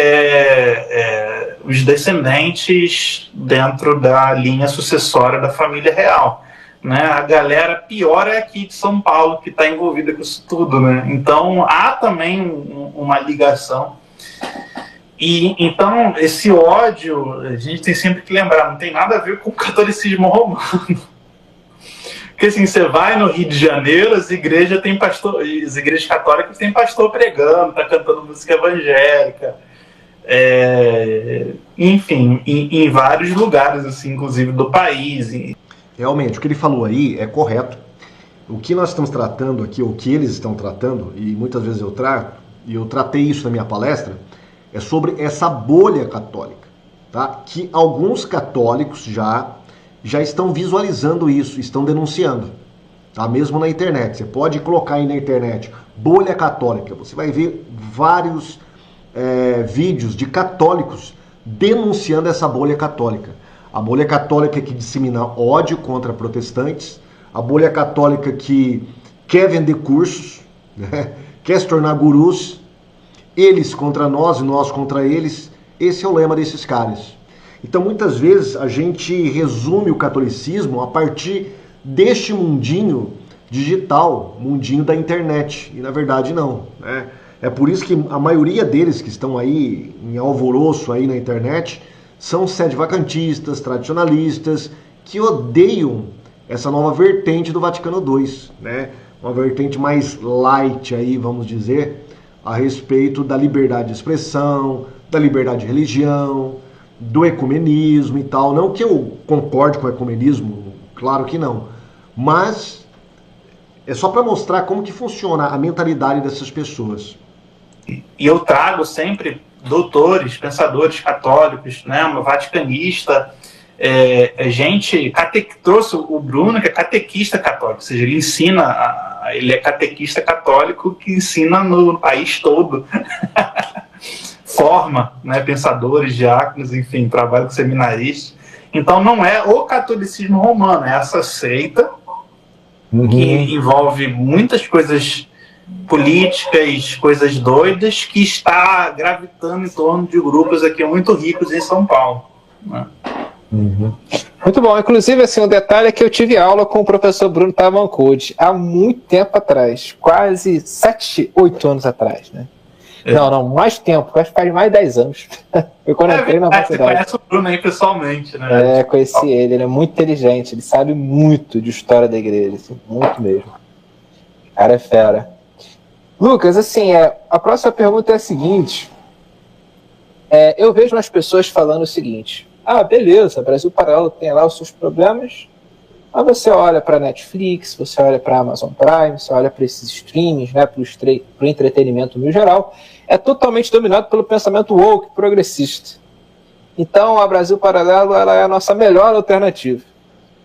os descendentes dentro da linha sucessória da família real. Né, a galera pior é aqui de São Paulo, que está envolvida com isso tudo, né? Então há também uma ligação. E então esse ódio, a gente tem sempre que lembrar, não tem nada a ver com o catolicismo romano. Porque assim, você vai no Rio de Janeiro, as igrejas católicas têm pastor pregando, tá cantando música evangélica. Enfim, em vários lugares, assim, inclusive do país. Realmente, o que ele falou aí é correto. O que nós estamos tratando aqui, o que eles estão tratando, e muitas vezes eu trato, e eu tratei isso na minha palestra, é sobre essa bolha católica, tá? Que alguns católicos já estão visualizando isso, estão denunciando, tá? Mesmo na internet. Você pode colocar aí na internet, bolha católica, você vai ver vários vídeos de católicos denunciando essa bolha católica. A bolha católica que dissemina ódio contra protestantes, a bolha católica que quer vender cursos, né? Quer se tornar gurus, eles contra nós e nós contra eles. Esse é o lema desses caras. Então muitas vezes a gente resume o catolicismo a partir deste mundinho digital, mundinho da internet, e na verdade não, né? É por isso que a maioria deles que estão aí em alvoroço aí na internet são sedevacantistas, tradicionalistas, que odeiam essa nova vertente do Vaticano II, né? Uma vertente mais light aí, vamos dizer, a respeito da liberdade de expressão, da liberdade de religião, do ecumenismo e tal. Não que eu concorde com o ecumenismo, claro que não, mas é só para mostrar como que funciona a mentalidade dessas pessoas. E eu trago sempre doutores, pensadores católicos, né, uma vaticanista, gente, trouxe o Bruno, que é catequista católico, ou seja, ele ensina, ele é catequista católico que ensina no país todo, forma, né, pensadores, diáconos, enfim, trabalha com seminaristas. Então não é o catolicismo romano, é essa seita que envolve muitas coisas políticas, coisas doidas, que está gravitando em torno de grupos aqui muito ricos em São Paulo, né? Muito bom. Inclusive, assim, um detalhe é que eu tive aula com o professor Bruno Tavancourt há muito tempo atrás, quase 7, 8 anos atrás, né? Não, mais tempo, acho que faz mais de 10 anos. Foi quando eu entrei na faculdade. Você conhece o Bruno aí pessoalmente, né? Conheci ele é muito inteligente, ele sabe muito de história da igreja, assim, muito mesmo. O cara é fera. Lucas, assim, a próxima pergunta é a seguinte. Eu vejo umas pessoas falando o seguinte: beleza, Brasil Paralelo tem lá os seus problemas, Mas você olha para Netflix, você olha para Amazon Prime, você olha para esses streams, né, para o entretenimento no geral, é totalmente dominado pelo pensamento woke, progressista. Então, a Brasil Paralelo ela é a nossa melhor alternativa.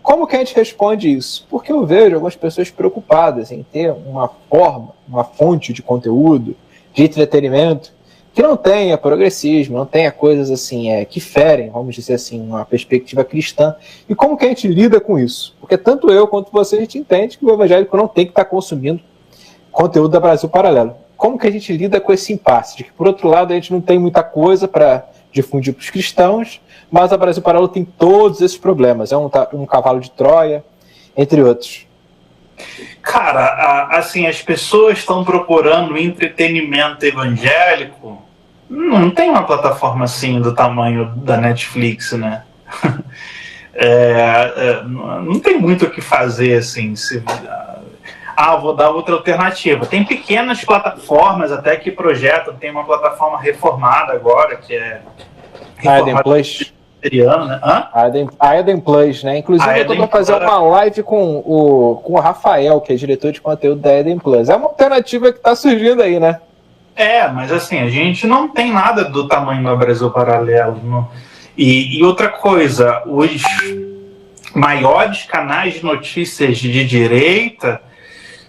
Como que a gente responde isso? Porque eu vejo algumas pessoas preocupadas em ter uma forma, uma fonte de conteúdo, de entretenimento, que não tenha progressismo, não tenha coisas assim, que ferem, vamos dizer assim, uma perspectiva cristã. E como que a gente lida com isso? Porque tanto eu quanto você, a gente entende que o evangélico não tem que estar consumindo conteúdo da Brasil Paralelo. Como que a gente lida com esse impasse? De que, por outro lado, a gente não tem muita coisa para difundir para os cristãos, mas a Brasil Paralelo tem todos esses problemas. É um cavalo de Troia, entre outros. Cara, assim, as pessoas estão procurando entretenimento evangélico. Não tem uma plataforma assim do tamanho da Netflix, né? Não tem muito o que fazer, assim. Vou dar outra alternativa. Tem pequenas plataformas até que projetam. Tem uma plataforma reformada agora, que é... A Eden Plus. Né? A Eden Plus, né? Inclusive, eu estou para fazer uma live com o Rafael, que é diretor de conteúdo da Eden Plus. É uma alternativa que está surgindo aí, né? Mas assim, a gente não tem nada do tamanho do Brasil Paralelo. Não. E outra coisa, os maiores canais de notícias de direita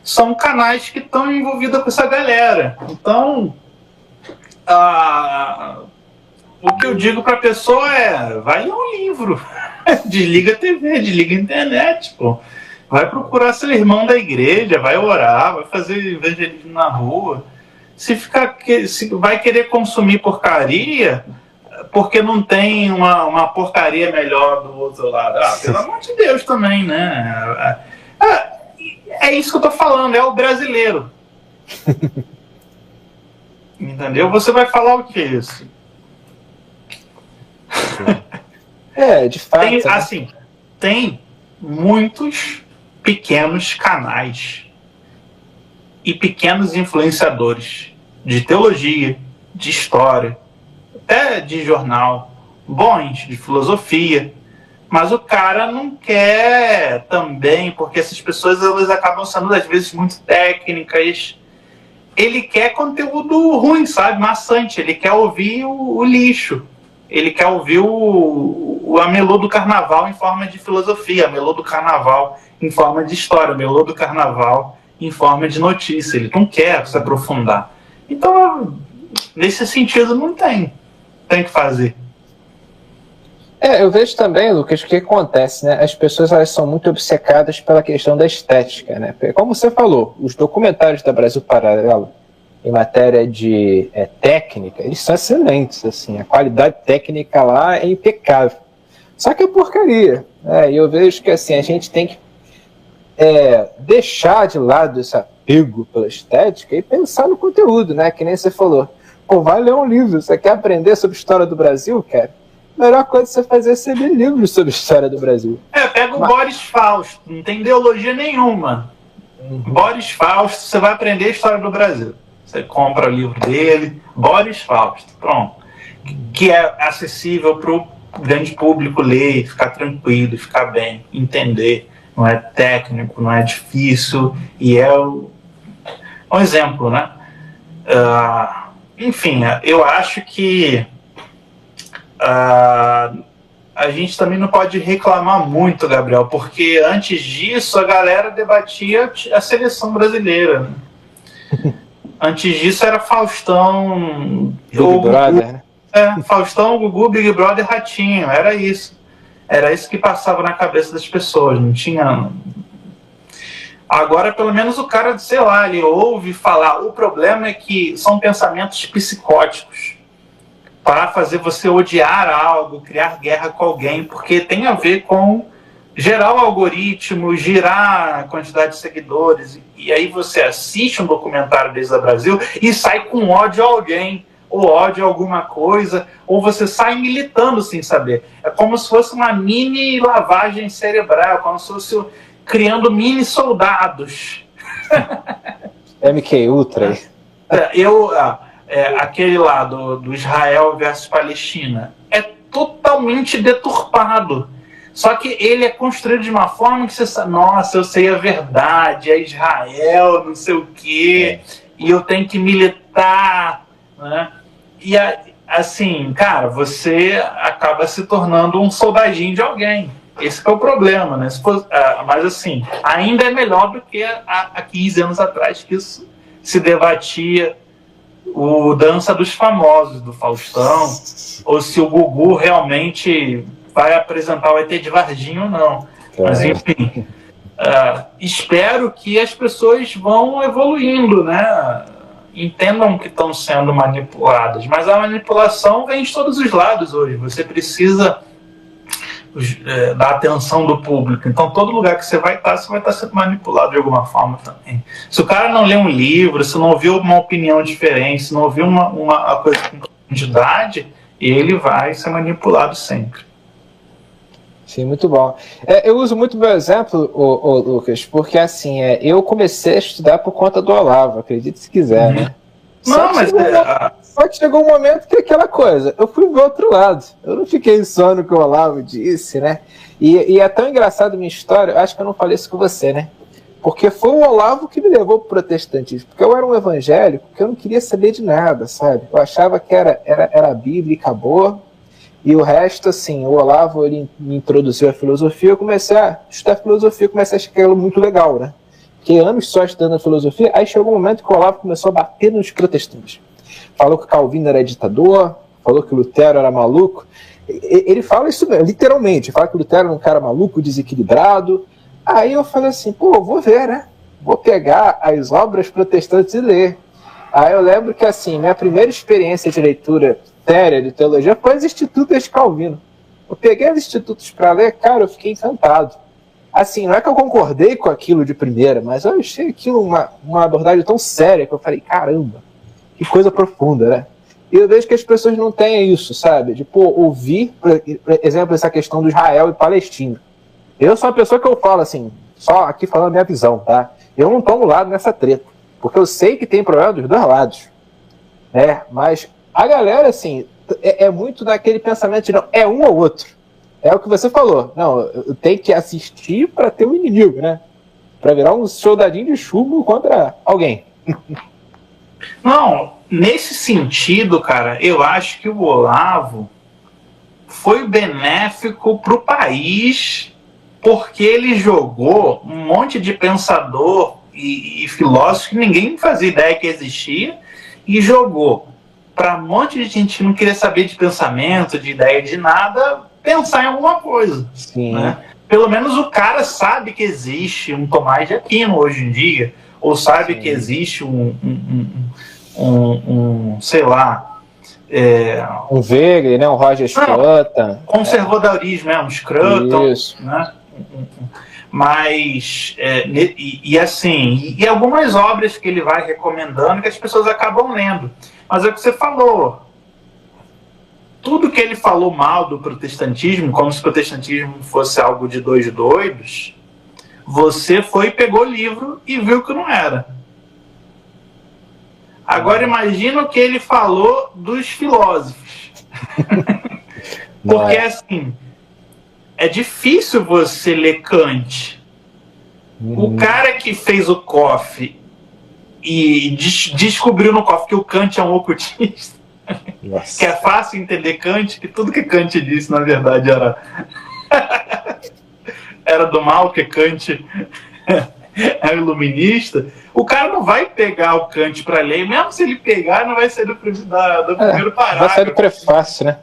são canais que estão envolvidos com essa galera. Então, o que eu digo para a pessoa vai ler um livro, desliga a TV, desliga a internet, pô. Vai procurar seu irmão da igreja, vai orar, vai fazer evangelismo na rua. Se vai querer consumir porcaria, porque não tem uma porcaria melhor do outro lado. Pelo amor de Deus também, né? É isso que eu tô falando, é o brasileiro. Entendeu? Você vai falar o que é isso? De fato. Tem muitos pequenos canais e pequenos influenciadores de teologia, de história, até de jornal, bons, de filosofia, mas o cara não quer também, porque essas pessoas elas acabam sendo às vezes muito técnicas. Ele quer conteúdo ruim, sabe, maçante, ele quer ouvir o lixo. Ele quer ouvir a melô do carnaval em forma de filosofia, a melô do carnaval em forma de história, a melô do carnaval em forma de notícia. Ele não quer se aprofundar. Então, nesse sentido, não tem que fazer. Eu vejo também, Lucas, o que acontece, né? As pessoas elas são muito obcecadas pela questão da estética, né? Como você falou, os documentários da Brasil Paralelo, em matéria de técnica, eles são excelentes, assim, a qualidade técnica lá é impecável. Só que é porcaria. E eu vejo que assim, a gente tem que deixar de lado esse apego pela estética e pensar no conteúdo, né? Que nem você falou. Pô, vai ler um livro. Você quer aprender sobre a história do Brasil, cara? A melhor coisa que você fazer é ser ler livros sobre a história do Brasil. Pega o Boris Fausto, não tem ideologia nenhuma. Boris Fausto, você vai aprender a história do Brasil. Você compra o livro dele, Boris Fausto, pronto. Que é acessível para o grande público ler, ficar tranquilo, ficar bem, entender. Não é técnico, não é difícil, e é um exemplo, né? Enfim, eu acho que a gente também não pode reclamar muito, Gabriel, porque antes disso a galera debatia a seleção brasileira, né? Antes disso era Faustão, Big Brother, né? Faustão, Gugu, Big Brother, Ratinho, era isso. Era isso que passava na cabeça das pessoas, não tinha... Agora, pelo menos o cara, sei lá, ele ouve falar. O problema é que são pensamentos psicóticos para fazer você odiar algo, criar guerra com alguém, porque tem a ver com gerar o algoritmo, girar a quantidade de seguidores, e aí você assiste um documentário desse da Brasil e sai com ódio a alguém, ou ódio a alguma coisa, ou você sai militando sem saber. É como se fosse uma mini lavagem cerebral, como se fosse criando mini soldados. MK Ultra. Aquele lá do Israel versus Palestina é totalmente deturpado. Só que ele é construído de uma forma que você sabe, nossa, eu sei a verdade, é Israel, não sei o quê, e eu tenho que militar, né? E assim, cara, você acaba se tornando um soldadinho de alguém. Esse que é o problema, né? Mas assim, ainda é melhor do que há 15 anos atrás, que isso se debatia o Dança dos Famosos, do Faustão, ou se o Gugu realmente vai apresentar o ET de Varginha ou não. Mas enfim, espero que as pessoas vão evoluindo, né? Entendam que estão sendo manipuladas, mas a manipulação vem de todos os lados hoje. Você precisa da atenção do público. Então, todo lugar que você vai estar sendo manipulado de alguma forma também. Se o cara não lê um livro, se não ouviu uma opinião diferente, se não ouviu uma coisa com profundidade, ele vai ser manipulado sempre. Sim, muito bom. Eu uso muito meu exemplo, Lucas, porque assim, eu comecei a estudar por conta do Olavo, acredite se quiser, né? Só que chegou um momento que é aquela coisa, eu fui do outro lado, eu não fiquei só no que o Olavo disse, né? E é tão engraçado a minha história, eu acho que eu não falei isso com você, né? Porque foi o Olavo que me levou pro protestantismo, porque eu era um evangélico que eu não queria saber de nada, sabe? Eu achava que era a Bíblia e acabou, e o resto, assim, o Olavo, ele me introduziu a filosofia, eu comecei a estudar filosofia, comecei a achar aquilo muito legal, né? Fiquei anos só estudando a filosofia, aí chegou um momento que o Olavo começou a bater nos protestantes. Falou que Calvino era ditador, falou que Lutero era maluco. Ele fala isso mesmo, literalmente, fala que Lutero era um cara maluco, desequilibrado. Aí eu falei assim, pô, vou ver, né? Vou pegar as obras protestantes e ler. Aí eu lembro que, assim, minha primeira experiência de leitura séria de teologia foi os Institutos de Calvino. Eu peguei os Institutos para ler, cara, eu fiquei encantado. Assim, não é que eu concordei com aquilo de primeira, mas eu achei aquilo uma abordagem tão séria que eu falei, caramba, que coisa profunda, né? E eu vejo que as pessoas não têm isso, sabe? De, pô, ouvir, por exemplo, essa questão do Israel e Palestina. Eu sou uma pessoa que eu falo assim, só aqui falando a minha visão, tá? Eu não tomo lado nessa treta, porque eu sei que tem problema dos dois lados, né? Mas a galera, assim, é muito daquele pensamento de, não, é um ou outro. É o que você falou. Não, eu tenho que assistir para ter um inimigo, né? Para virar um soldadinho de chumbo contra alguém. Não, nesse sentido, cara, eu acho que o Olavo foi benéfico para o país, porque ele jogou um monte de pensador e filósofo que ninguém fazia ideia que existia, e jogou para um monte de gente que não queria saber de pensamento, de ideia, de nada, pensar em alguma coisa. Sim. Né? Pelo menos o cara sabe que existe um Tomás de Aquino hoje em dia, ou sabe que existe sei lá... um Wegener, né? Um Roger Scruton. Conservadorismo, um Scruton. Isso. Né? Mas, assim, e algumas obras que ele vai recomendando que as pessoas acabam lendo. Mas é o que você falou. Tudo que ele falou mal do protestantismo, como se o protestantismo fosse algo de dois doidos, você foi, pegou o livro e viu que não era. Agora imagina o que ele falou dos filósofos. Porque assim, é difícil você ler Kant. O cara que fez o Koff e descobriu no Koff que o Kant é um ocultista, que é fácil entender Kant, que tudo que Kant disse na verdade era do mal, que Kant é iluminista. O cara não vai pegar o Kant para ler, mesmo se ele pegar, não vai ser do primeiro parágrafo. Vai ser do prefácio, né?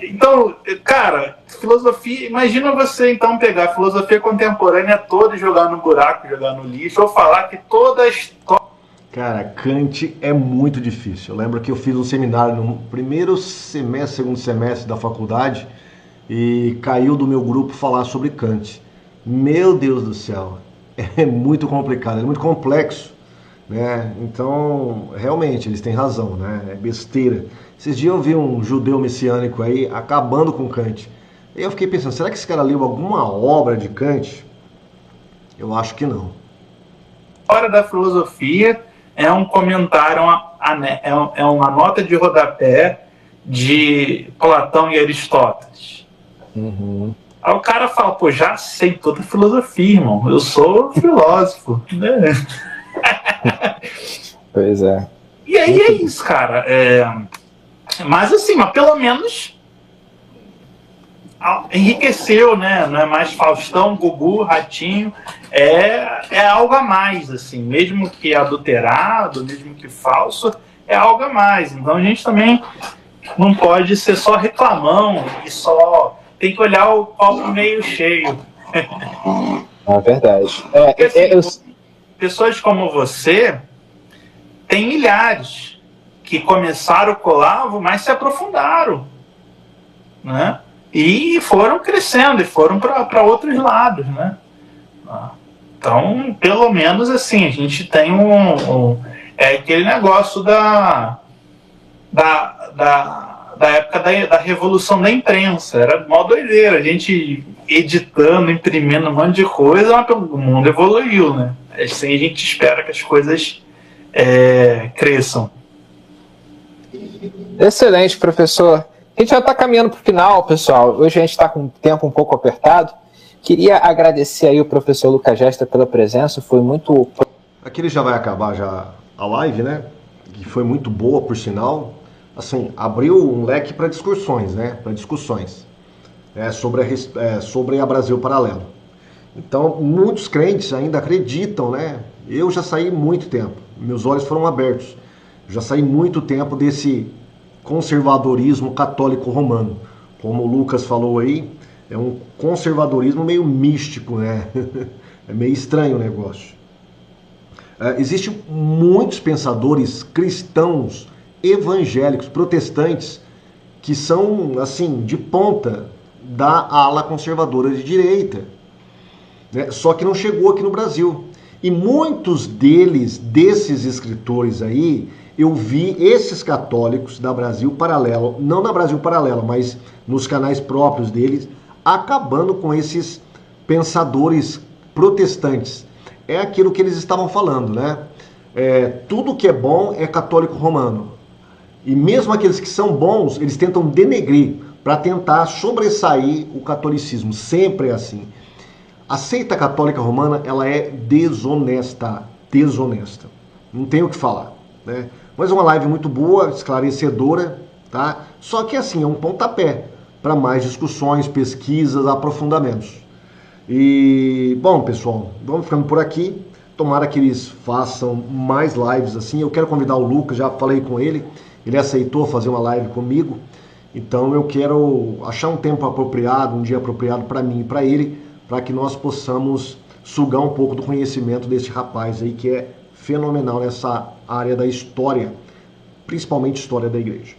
Então, cara, filosofia, imagina você então pegar a filosofia contemporânea toda e jogar no buraco, jogar no lixo, ou falar que toda a história... Cara, Kant é muito difícil. Eu lembro que eu fiz um seminário no primeiro semestre, segundo semestre da faculdade, e caiu do meu grupo falar sobre Kant. Meu Deus do céu, é muito complicado, é muito complexo, né? Então, realmente, eles têm razão, né? É besteira. Esses dias eu vi um judeu messiânico aí acabando com Kant. E eu fiquei pensando, será que esse cara leu alguma obra de Kant? Eu acho que não. A história da filosofia é um comentário, uma nota de rodapé de Platão e Aristóteles. Uhum. Aí o cara fala, pô, já sei toda a filosofia, irmão. Eu sou filósofo, né? Pois é. E aí Muito é isso, cara. Mas assim, mas pelo menos enriqueceu, né? Não é mais Faustão, Gugu, Ratinho. É algo a mais, assim. Mesmo que adulterado, mesmo que falso, é algo a mais. Então a gente também não pode ser só reclamão e só... Tem que olhar o copo meio cheio. É verdade. Porque, assim, pessoas como você tem milhares que começaram com o Olavo, mas se aprofundaram, né? E foram crescendo, e foram para outros lados, né? Então, pelo menos assim, a gente tem aquele negócio da época da revolução da imprensa. Era mó doideira, a gente editando, imprimindo um monte de coisa, mas o mundo evoluiu, né? Assim a gente espera que as coisas cresçam. Excelente, professor. A gente já está caminhando para o final, pessoal. Hoje a gente está com o tempo um pouco apertado. Queria agradecer aí o professor Lucas Gesta pela presença. Foi muito... Aqui ele já vai acabar já a live, né? Que foi muito boa, por sinal. Assim, abriu um leque para discussões, né? Para discussões sobre a Brasil Paralelo. Então, muitos crentes ainda acreditam, né? Eu já saí muito tempo, meus olhos foram abertos. Já saí muito tempo desse conservadorismo católico romano. Como o Lucas falou aí, é um conservadorismo meio místico, né? É meio estranho o negócio. Existem muitos pensadores cristãos, evangélicos, protestantes, que são, assim, de ponta da ala conservadora de direita, né? Só que não chegou aqui no Brasil. E muitos desses escritores aí, eu vi esses católicos da Brasil Paralelo, não na Brasil Paralelo, mas nos canais próprios deles, acabando com esses pensadores protestantes. É aquilo que eles estavam falando, né? Tudo que é bom é católico romano. E mesmo aqueles que são bons, eles tentam denegrir para tentar sobressair o catolicismo. Sempre é assim. A seita católica romana, ela é desonesta. Desonesta. Não tem o que falar, né? Mas é uma live muito boa, esclarecedora, tá? Só que assim, é um pontapé para mais discussões, pesquisas, aprofundamentos. E, bom, pessoal, vamos ficando por aqui. Tomara que eles façam mais lives assim. Eu quero convidar o Lucas, já falei com ele. Ele aceitou fazer uma live comigo. Então eu quero achar um tempo apropriado, um dia apropriado para mim e para ele, para que nós possamos sugar um pouco do conhecimento desse rapaz aí, que é fenomenal nessa área da história, principalmente história da igreja.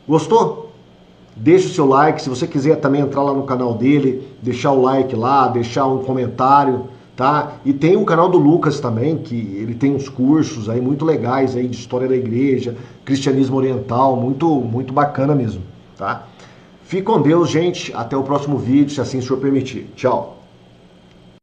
Gostou? Deixa o seu like. Se você quiser também entrar lá no canal dele, deixar o like lá, deixar um comentário, tá? E tem o canal do Lucas também, que ele tem uns cursos aí muito legais aí de história da igreja, cristianismo oriental, muito bacana mesmo, tá? Fique com Deus, gente. Até o próximo vídeo, se assim o senhor permitir. Tchau.